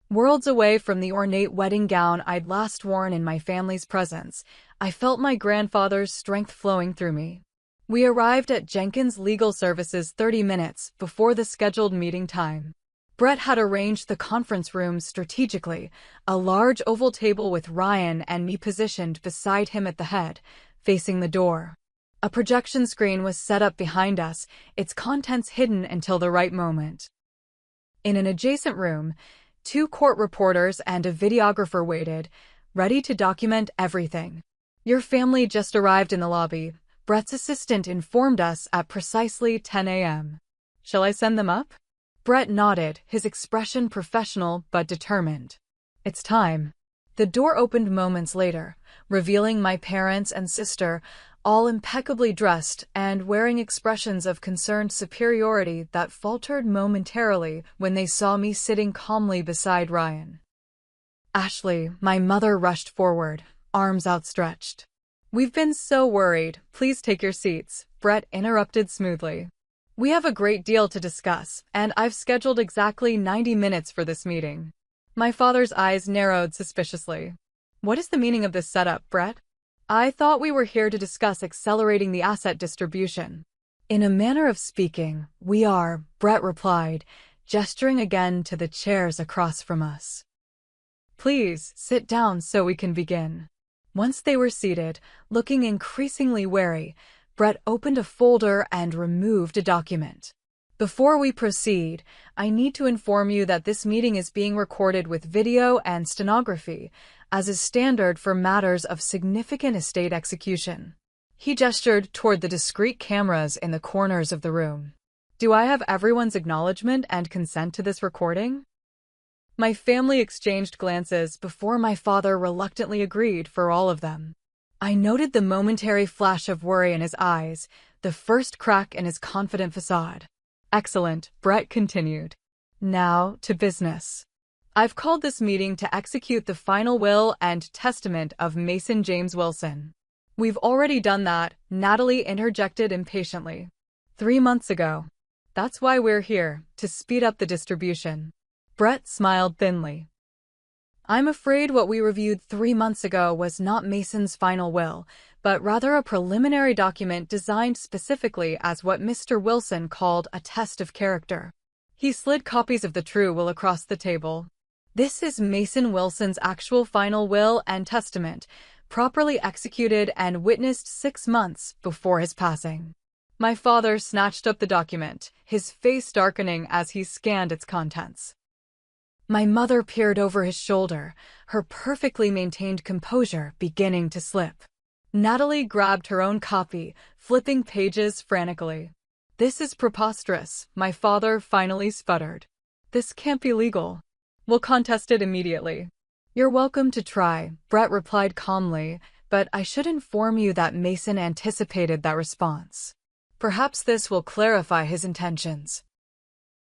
worlds away from the ornate wedding gown I'd last worn in my family's presence, I felt my grandfather's strength flowing through me. We arrived at Jenkins Legal Services 30 minutes before the scheduled meeting time. Brett had arranged the conference room strategically, a large oval table with Ryan and me positioned beside him at the head, facing the door. A projection screen was set up behind us, its contents hidden until the right moment. In an adjacent room, 2 court reporters and a videographer waited, ready to document everything. "Your family just arrived in the lobby," Brett's assistant informed us at precisely 10 a.m. "Shall I send them up?" Brett nodded, his expression professional but determined. "It's time." The door opened moments later, revealing my parents and sister, all impeccably dressed and wearing expressions of concerned superiority that faltered momentarily when they saw me sitting calmly beside Ryan. "Ashley," my mother rushed forward, arms outstretched. "We've been so worried. Please take your seats," Brett interrupted smoothly. "We have a great deal to discuss, and I've scheduled exactly 90 minutes for this meeting." My father's eyes narrowed suspiciously. "What is the meaning of this setup, Brett?" "I thought we were here to discuss accelerating the asset distribution." "In a manner of speaking, we are," Brett replied, gesturing again to the chairs across from us. "Please, sit down so we can begin." Once they were seated, looking increasingly wary, Brett opened a folder and removed a document. "Before we proceed, I need to inform you that this meeting is being recorded with video and stenography, as is standard for matters of significant estate execution." He gestured toward the discrete cameras in the corners of the room. "Do I have everyone's acknowledgement and consent to this recording?" My family exchanged glances before my father reluctantly agreed for all of them. I noted the momentary flash of worry in his eyes, the first crack in his confident facade. "Excellent," Brett continued. "Now, to business. I've called this meeting to execute the final will and testament of Mason James Wilson." "We've already done that," Natalie interjected impatiently. 3 months ago. That's why we're here, to speed up the distribution." Brett smiled thinly. "I'm afraid what we reviewed 3 months ago was not Mason's final will, but rather a preliminary document designed specifically as what Mr. Wilson called a test of character." He slid copies of the true will across the table. "This is Mason Wilson's actual final will and testament, properly executed and witnessed 6 months before his passing." My father snatched up the document, his face darkening as he scanned its contents. My mother peered over his shoulder, her perfectly maintained composure beginning to slip. Natalie grabbed her own copy, flipping pages frantically. "This is preposterous," my father finally sputtered. "This can't be legal. We'll contest it immediately." "You're welcome to try," Brett replied calmly, "but I should inform you that Mason anticipated that response. Perhaps this will clarify his intentions."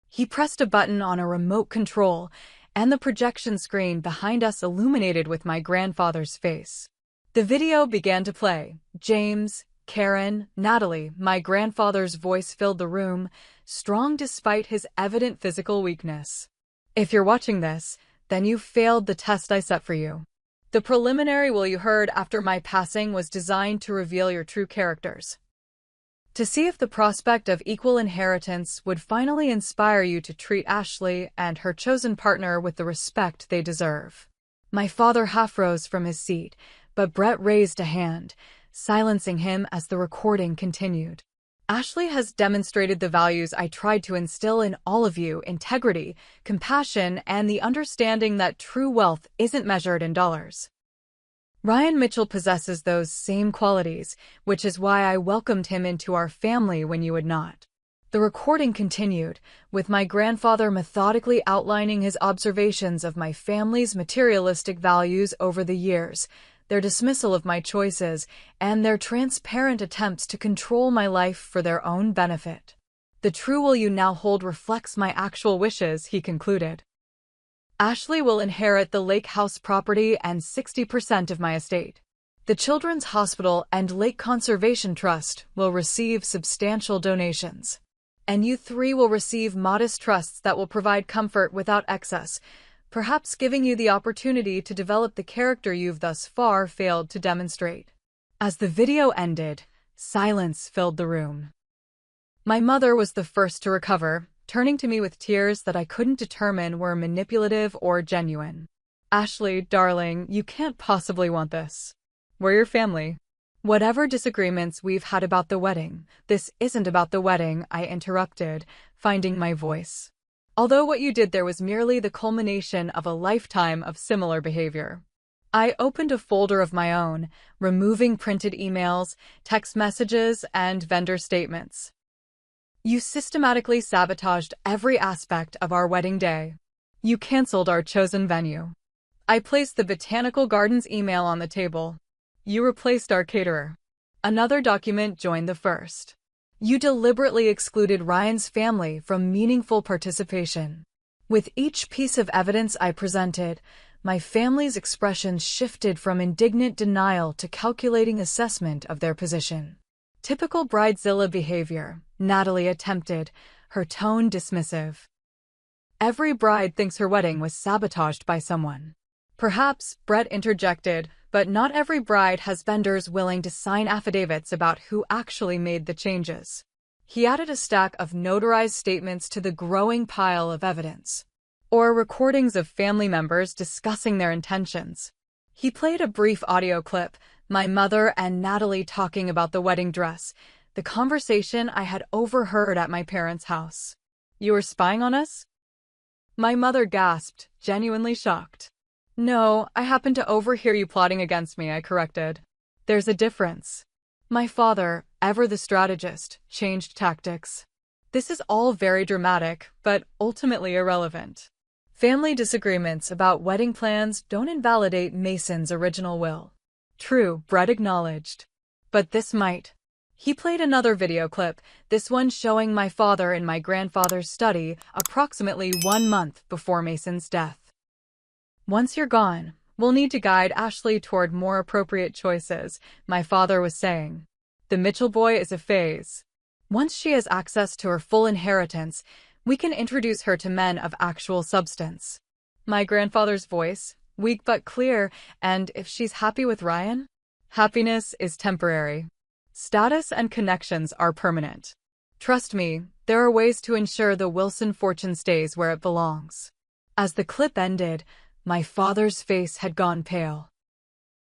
He pressed a button on a remote control, and the projection screen behind us illuminated with my grandfather's face. The video began to play. James, Karen, Natalie, my grandfather's voice filled the room, strong despite his evident physical weakness. "If you're watching this, then you failed the test I set for you. The preliminary will you heard after my passing was designed to reveal your true characters. To see if the prospect of equal inheritance would finally inspire you to treat Ashley and her chosen partner with the respect they deserve." My father half rose from his seat, but Brett raised a hand, silencing him as the recording continued. "Ashley has demonstrated the values I tried to instill in all of you: integrity, compassion, and the understanding that true wealth isn't measured in dollars. Ryan Mitchell possesses those same qualities, which is why I welcomed him into our family when you would not." The recording continued, with my grandfather methodically outlining his observations of my family's materialistic values over the years, their dismissal of my choices, and their transparent attempts to control my life for their own benefit. "The true will you now hold reflects my actual wishes," he concluded. "Ashley will inherit the Lake House property and 60% of my estate. The Children's Hospital and Lake Conservation Trust will receive substantial donations. And you 3 will receive modest trusts that will provide comfort without excess, perhaps giving you the opportunity to develop the character you've thus far failed to demonstrate." As the video ended, silence filled the room. My mother was the first to recover, turning to me with tears that I couldn't determine were manipulative or genuine. "Ashley, darling, you can't possibly want this. We're your family. Whatever disagreements we've had about the wedding, this isn't about the wedding, I interrupted, finding my voice. Although what you did there was merely the culmination of a lifetime of similar behavior. I opened a folder of my own, removing printed emails, text messages, and vendor statements. You systematically sabotaged every aspect of our wedding day. You canceled our chosen venue. I placed the Botanical Gardens email on the table. You replaced our caterer. Another document joined the first. You deliberately excluded Ryan's family from meaningful participation. With each piece of evidence I presented, my family's expressions shifted from indignant denial to calculating assessment of their position. Typical bridezilla behavior, Natalie attempted, her tone dismissive. Every bride thinks her wedding was sabotaged by someone. Perhaps, Brett interjected, but not every bride has vendors willing to sign affidavits about who actually made the changes. He added a stack of notarized statements to the growing pile of evidence, or recordings of family members discussing their intentions. He played a brief audio clip, my mother and Natalie talking about the wedding dress, the conversation I had overheard at my parents' house. You were spying on us? My mother gasped, genuinely shocked. No, I happened to overhear you plotting against me, I corrected. There's a difference. My father, ever the strategist, changed tactics. This is all very dramatic, but ultimately irrelevant. Family disagreements about wedding plans don't invalidate Mason's original will. True, Brett acknowledged. But this might. He played another video clip, this one showing my father in my grandfather's study approximately 1 month before Mason's death. Once you're gone, we'll need to guide Ashley toward more appropriate choices, my father was saying. The Mitchell boy is a phase. Once she has access to her full inheritance, we can introduce her to men of actual substance. My grandfather's voice, weak but clear, and if she's happy with Ryan? Happiness is temporary. Status and connections are permanent. Trust me, there are ways to ensure the Wilson fortune stays where it belongs. As the clip ended, my father's face had gone pale.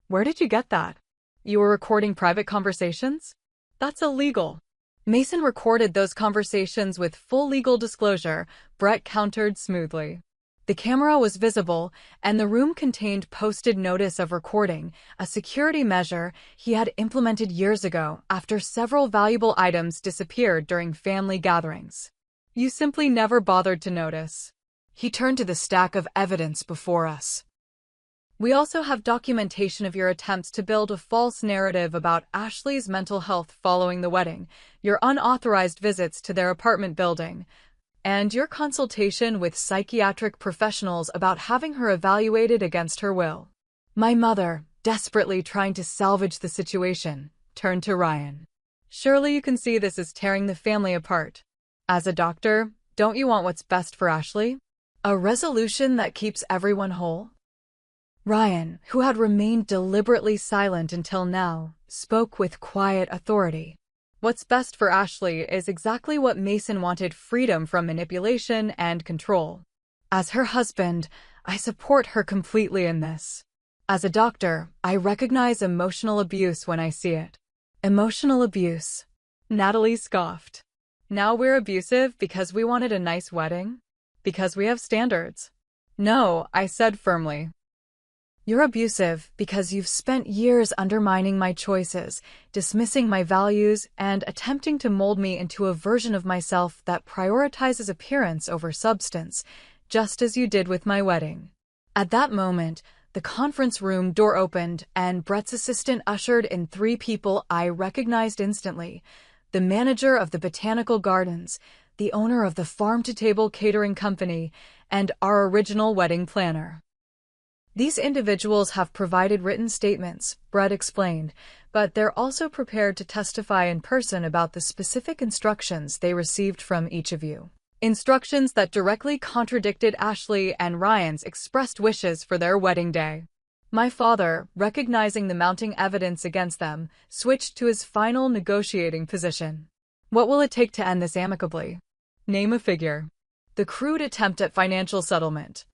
Where did you get that? You were recording private conversations? That's illegal. Mason recorded those conversations with full legal disclosure, Brett countered smoothly. The camera was visible, and the room contained posted notice of recording, a security measure he had implemented years ago after several valuable items disappeared during family gatherings. You simply never bothered to notice. He turned to the stack of evidence before us. We also have documentation of your attempts to build a false narrative about Ashley's mental health following the wedding, your unauthorized visits to their apartment building, and your consultation with psychiatric professionals about having her evaluated against her will. My mother, desperately trying to salvage the situation, turned to Ryan. Surely you can see this is tearing the family apart. As a doctor, don't you want what's best for Ashley? A resolution that keeps everyone whole? Ryan, who had remained deliberately silent until now, spoke with quiet authority. What's best for Ashley is exactly what Mason wanted: freedom from manipulation and control. As her husband, I support her completely in this. As a doctor, I recognize emotional abuse when I see it. Emotional abuse. Natalie scoffed. Now we're abusive because we wanted a nice wedding? Because we have standards? No, I said firmly. You're abusive because you've spent years undermining my choices, dismissing my values, and attempting to mold me into a version of myself that prioritizes appearance over substance, just as you did with my wedding. At that moment, the conference room door opened and Brett's assistant ushered in 3 people I recognized instantly: the manager of the Botanical Gardens, the owner of the farm-to-table catering company, and our original wedding planner. These individuals have provided written statements, Brett explained, but they're also prepared to testify in person about the specific instructions they received from each of you. Instructions that directly contradicted Ashley and Ryan's expressed wishes for their wedding day. My father, recognizing the mounting evidence against them, switched to his final negotiating position. What will it take to end this amicably? Name a figure. The crude attempt at financial settlement.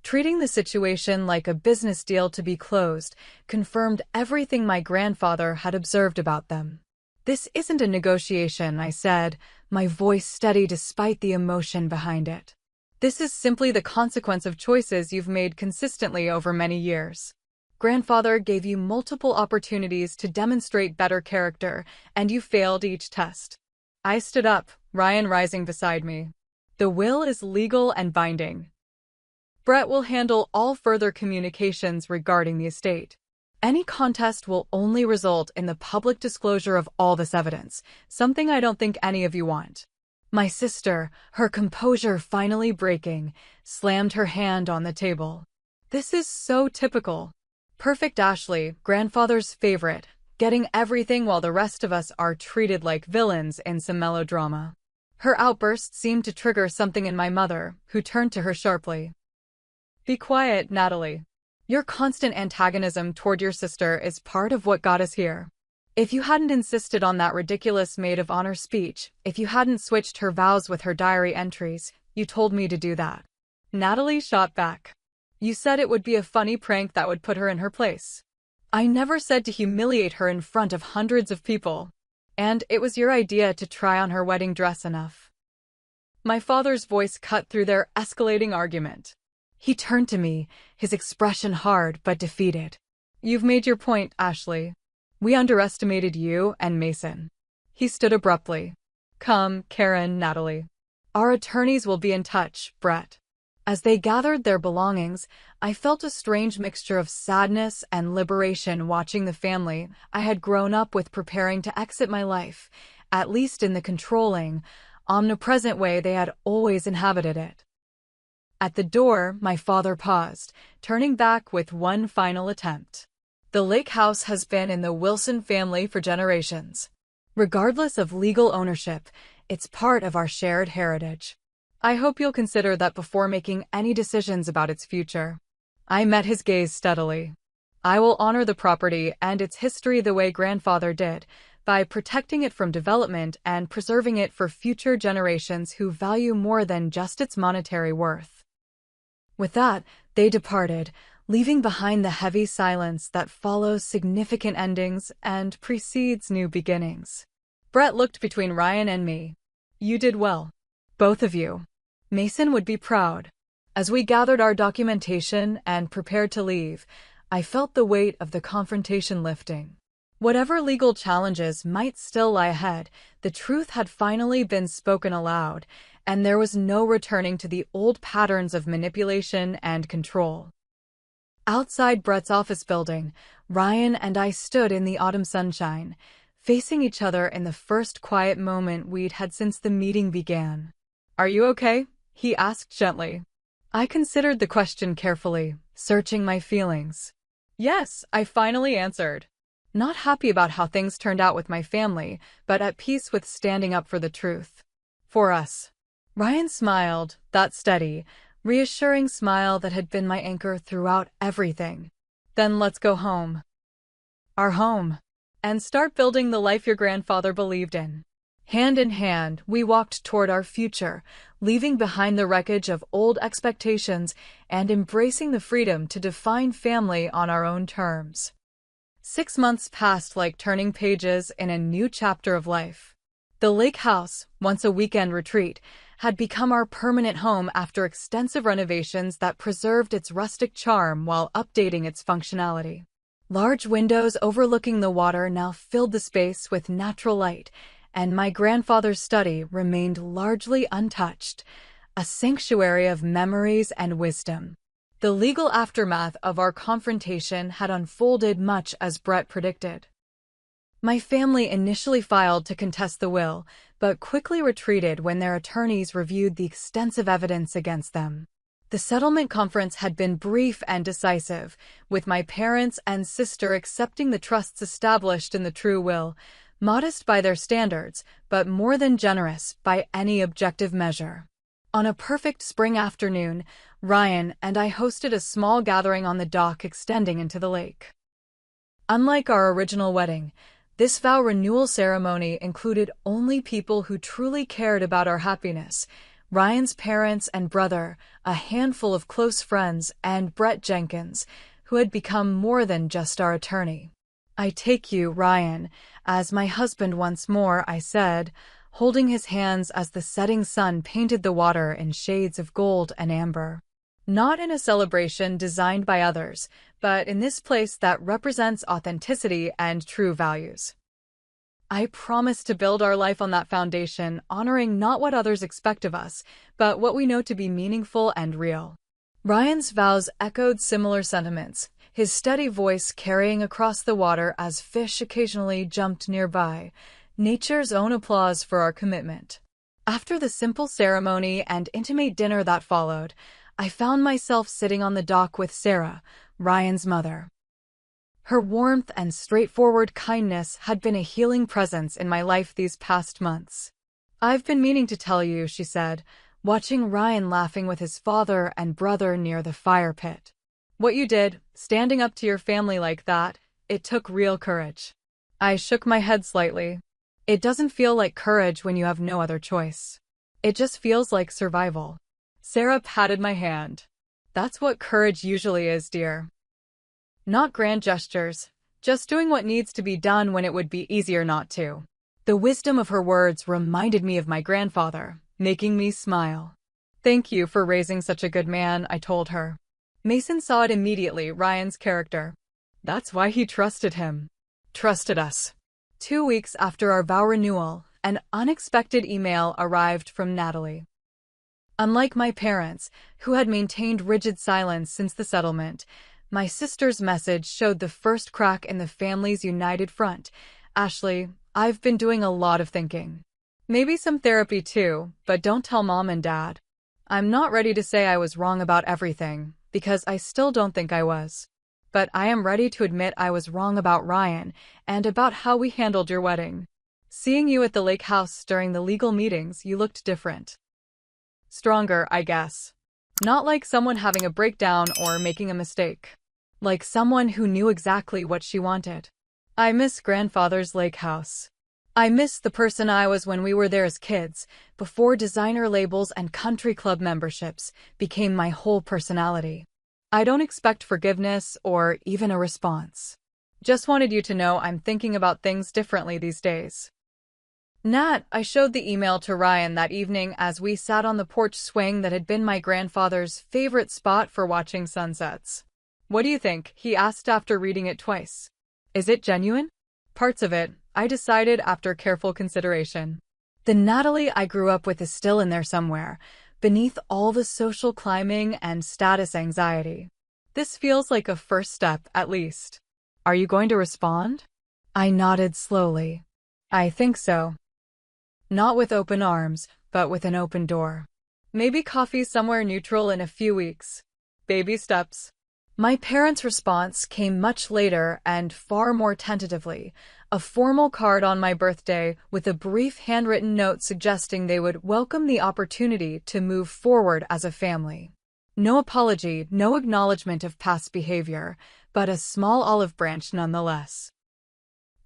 Treating the situation like a business deal to be closed confirmed everything my grandfather had observed about them. "This isn't a negotiation," I said, my voice steady despite the emotion behind it. "This is simply the consequence of choices you've made consistently over many years. Grandfather gave you multiple opportunities to demonstrate better character, and you failed each test." I stood up, Ryan rising beside me. "The will is legal and binding. Brett will handle all further communications regarding the estate. Any contest will only result in the public disclosure of all this evidence, something I don't think any of you want." My sister, her composure finally breaking, slammed her hand on the table. "This is so typical. Perfect Ashley, grandfather's favorite, getting everything while the rest of us are treated like villains in some melodrama." Her outburst seemed to trigger something in my mother, who turned to her sharply. "Be quiet, Natalie. Your constant antagonism toward your sister is part of what got us here. If you hadn't insisted on that ridiculous maid of honor speech, if you hadn't switched her vows with her diary entries, you told me to do that." Natalie shot back. "You said it would be a funny prank that would put her in her place. I never said to humiliate her in front of hundreds of people. And it was your idea to try on her wedding dress enough." My father's voice cut through their escalating argument. He turned to me, his expression hard but defeated. "You've made your point, Ashley. We underestimated you and Mason." He stood abruptly. "Come, Karen, Natalie. Our attorneys will be in touch, Brett." As they gathered their belongings, I felt a strange mixture of sadness and liberation watching the family I had grown up with preparing to exit my life, at least in the controlling, omnipresent way they had always inhabited it. At the door, my father paused, turning back with one final attempt. "The lake house has been in the Wilson family for generations. Regardless of legal ownership, it's part of our shared heritage. I hope you'll consider that before making any decisions about its future." I met his gaze steadily. "I will honor the property and its history the way grandfather did, by protecting it from development and preserving it for future generations who value more than just its monetary worth." With that, they departed, leaving behind the heavy silence that follows significant endings and precedes new beginnings. Brett looked between Ryan and me. "You did well. Both of you. Mason would be proud." As we gathered our documentation and prepared to leave, I felt the weight of the confrontation lifting. Whatever legal challenges might still lie ahead, the truth had finally been spoken aloud, and there was no returning to the old patterns of manipulation and control. Outside Brett's office building, Ryan and I stood in the autumn sunshine, facing each other in the first quiet moment we'd had since the meeting began. "Are you okay?" he asked gently. I considered the question carefully, searching my feelings. "Yes," I finally answered. Not happy about how things turned out with my family, but at peace with standing up for the truth. "For us." Ryan smiled, that steady, reassuring smile that had been my anchor throughout everything. "Then let's go home." Our home. And start building the life your grandfather believed in. Hand in hand, we walked toward our future, leaving behind the wreckage of old expectations and embracing the freedom to define family on our own terms. 6 months passed like turning pages in a new chapter of life. The lake house, once a weekend retreat, had become our permanent home after extensive renovations that preserved its rustic charm while updating its functionality. Large windows overlooking the water now filled the space with natural light, and my grandfather's study remained largely untouched, a sanctuary of memories and wisdom. The legal aftermath of our confrontation had unfolded much as Brett predicted. My family initially filed to contest the will, but quickly retreated when their attorneys reviewed the extensive evidence against them. The settlement conference had been brief and decisive, with my parents and sister accepting the trusts established in the true will, modest by their standards, but more than generous by any objective measure. On a perfect spring afternoon, Ryan and I hosted a small gathering on the dock extending into the lake. Unlike our original wedding, this vow renewal ceremony included only people who truly cared about our happiness, Ryan's parents and brother, a handful of close friends, and Brett Jenkins, who had become more than just our attorney. "I take you, Ryan, as my husband once more," I said, holding his hands as the setting sun painted the water in shades of gold and amber. Not in a celebration designed by others, but in this place that represents authenticity and true values. I promise to build our life on that foundation, honoring not what others expect of us, but what we know to be meaningful and real. Ryan's vows echoed similar sentiments, his steady voice carrying across the water as fish occasionally jumped nearby, nature's own applause for our commitment. After the simple ceremony and intimate dinner that followed, I found myself sitting on the dock with Sarah, Ryan's mother. Her warmth and straightforward kindness had been a healing presence in my life these past months. "I've been meaning to tell you," she said, watching Ryan laughing with his father and brother near the fire pit. "What you did, standing up to your family like that, it took real courage." I shook my head slightly. "It doesn't feel like courage when you have no other choice. It just feels like survival." Sarah patted my hand. "That's what courage usually is, dear. Not grand gestures, just doing what needs to be done when it would be easier not to." The wisdom of her words reminded me of my grandfather, making me smile. "Thank you for raising such a good man," I told her. Mason saw it immediately, Ryan's character. That's why he trusted him. Trusted us. 2 weeks after our vow renewal, an unexpected email arrived from Natalie. Unlike my parents, who had maintained rigid silence since the settlement, my sister's message showed the first crack in the family's united front. "Ashley, I've been doing a lot of thinking. Maybe some therapy too, but don't tell Mom and Dad. I'm not ready to say I was wrong about everything, because I still don't think I was. But I am ready to admit I was wrong about Ryan and about how we handled your wedding. Seeing you at the lake house during the legal meetings, you looked different. Stronger, I guess. Not like someone having a breakdown or making a mistake. Like someone who knew exactly what she wanted. I miss grandfather's lake house. I miss the person I was when we were there as kids, before designer labels and country club memberships became my whole personality. I don't expect forgiveness or even a response. Just wanted you to know I'm thinking about things differently these days." Nat, I showed the email to Ryan that evening as we sat on the porch swing that had been my grandfather's favorite spot for watching sunsets. "What do you think?" he asked after reading it twice. "Is it genuine?" "Parts of it," I decided after careful consideration. "The Natalie I grew up with is still in there somewhere, beneath all the social climbing and status anxiety. This feels like a first step, at least. Are you going to respond?" I nodded slowly. "I think so. Not with open arms, but with an open door. Maybe coffee somewhere neutral in a few weeks. Baby steps." My parents' response came much later and far more tentatively, a formal card on my birthday with a brief handwritten note suggesting they would welcome the opportunity to move forward as a family. No apology, no acknowledgement of past behavior, but a small olive branch nonetheless.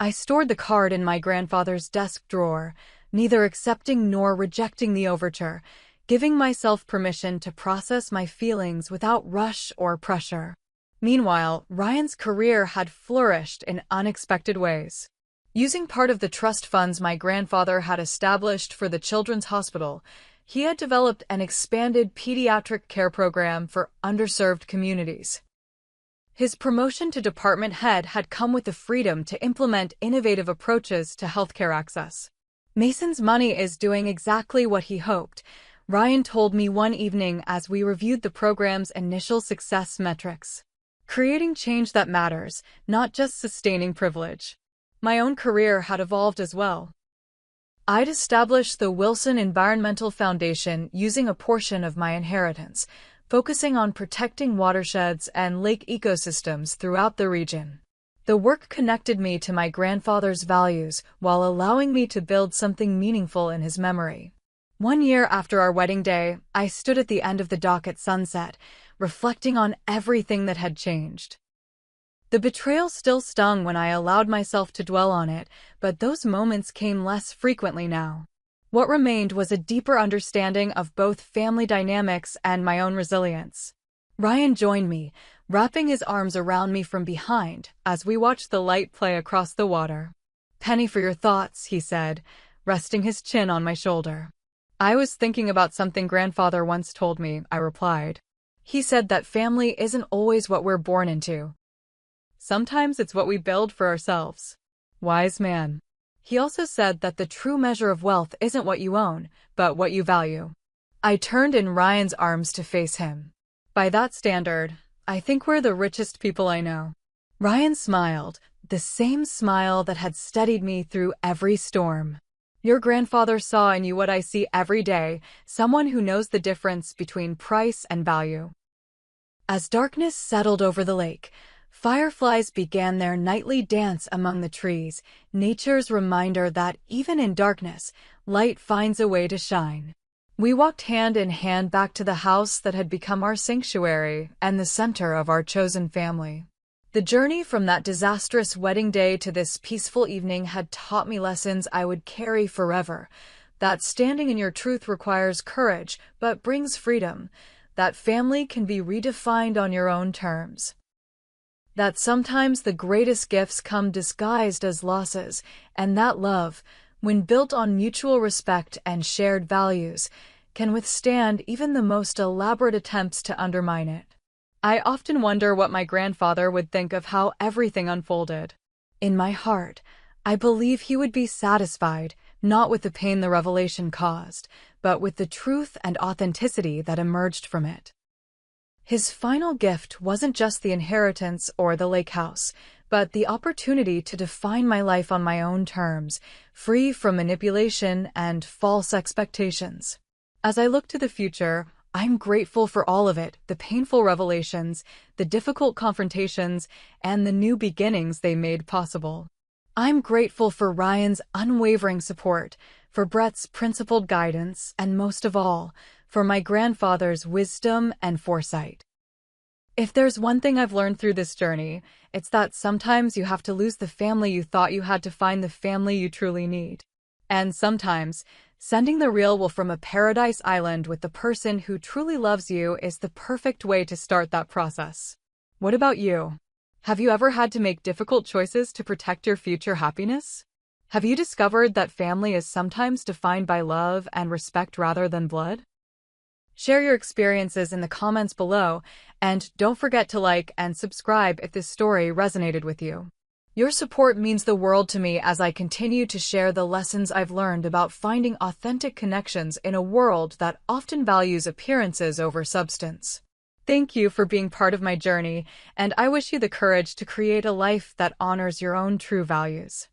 I stored the card in my grandfather's desk drawer, neither accepting nor rejecting the overture, giving myself permission to process my feelings without rush or pressure. Meanwhile, Ryan's career had flourished in unexpected ways. Using part of the trust funds my grandfather had established for the Children's Hospital, he had developed an expanded pediatric care program for underserved communities. His promotion to department head had come with the freedom to implement innovative approaches to healthcare access. "Mason's money is doing exactly what he hoped," Ryan told me one evening as we reviewed the program's initial success metrics. "Creating change that matters, not just sustaining privilege." My own career had evolved as well. I'd established the Wilson Environmental Foundation using a portion of my inheritance, focusing on protecting watersheds and lake ecosystems throughout the region. The work connected me to my grandfather's values while allowing me to build something meaningful in his memory. 1 year after our wedding day, I stood at the end of the dock at sunset, reflecting on everything that had changed. The betrayal still stung when I allowed myself to dwell on it, but those moments came less frequently now. What remained was a deeper understanding of both family dynamics and my own resilience. Ryan joined me, wrapping his arms around me from behind as we watched the light play across the water. "Penny for your thoughts," he said, resting his chin on my shoulder. "I was thinking about something Grandfather once told me," I replied. "He said that family isn't always what we're born into. Sometimes it's what we build for ourselves." Wise man. He also said that the true measure of wealth isn't what you own, but what you value. I turned in Ryan's arms to face him. "By that standard, I think we're the richest people I know." Ryan smiled, the same smile that had steadied me through every storm. "Your grandfather saw in you what I see every day, someone who knows the difference between price and value." As darkness settled over the lake, fireflies began their nightly dance among the trees, nature's reminder that even in darkness, light finds a way to shine. We walked hand in hand back to the house that had become our sanctuary and the center of our chosen family. The journey from that disastrous wedding day to this peaceful evening had taught me lessons I would carry forever. That standing in your truth requires courage, but brings freedom. That family can be redefined on your own terms. That sometimes the greatest gifts come disguised as losses, and that love, when built on mutual respect and shared values, can withstand even the most elaborate attempts to undermine it. I often wonder what my grandfather would think of how everything unfolded. In my heart, I believe he would be satisfied, not with the pain the revelation caused, but with the truth and authenticity that emerged from it. His final gift wasn't just the inheritance or the lake house, but the opportunity to define my life on my own terms, free from manipulation and false expectations. As I look to the future, I'm grateful for all of it, the painful revelations, the difficult confrontations, and the new beginnings they made possible. I'm grateful for Ryan's unwavering support, for Brett's principled guidance, and most of all, for my grandfather's wisdom and foresight. If there's one thing I've learned through this journey, it's that sometimes you have to lose the family you thought you had to find the family you truly need. And sometimes, sending the real will from a paradise island with the person who truly loves you is the perfect way to start that process. What about you? Have you ever had to make difficult choices to protect your future happiness? Have you discovered that family is sometimes defined by love and respect rather than blood? Share your experiences in the comments below, and don't forget to like and subscribe if this story resonated with you. Your support means the world to me as I continue to share the lessons I've learned about finding authentic connections in a world that often values appearances over substance. Thank you for being part of my journey, and I wish you the courage to create a life that honors your own true values.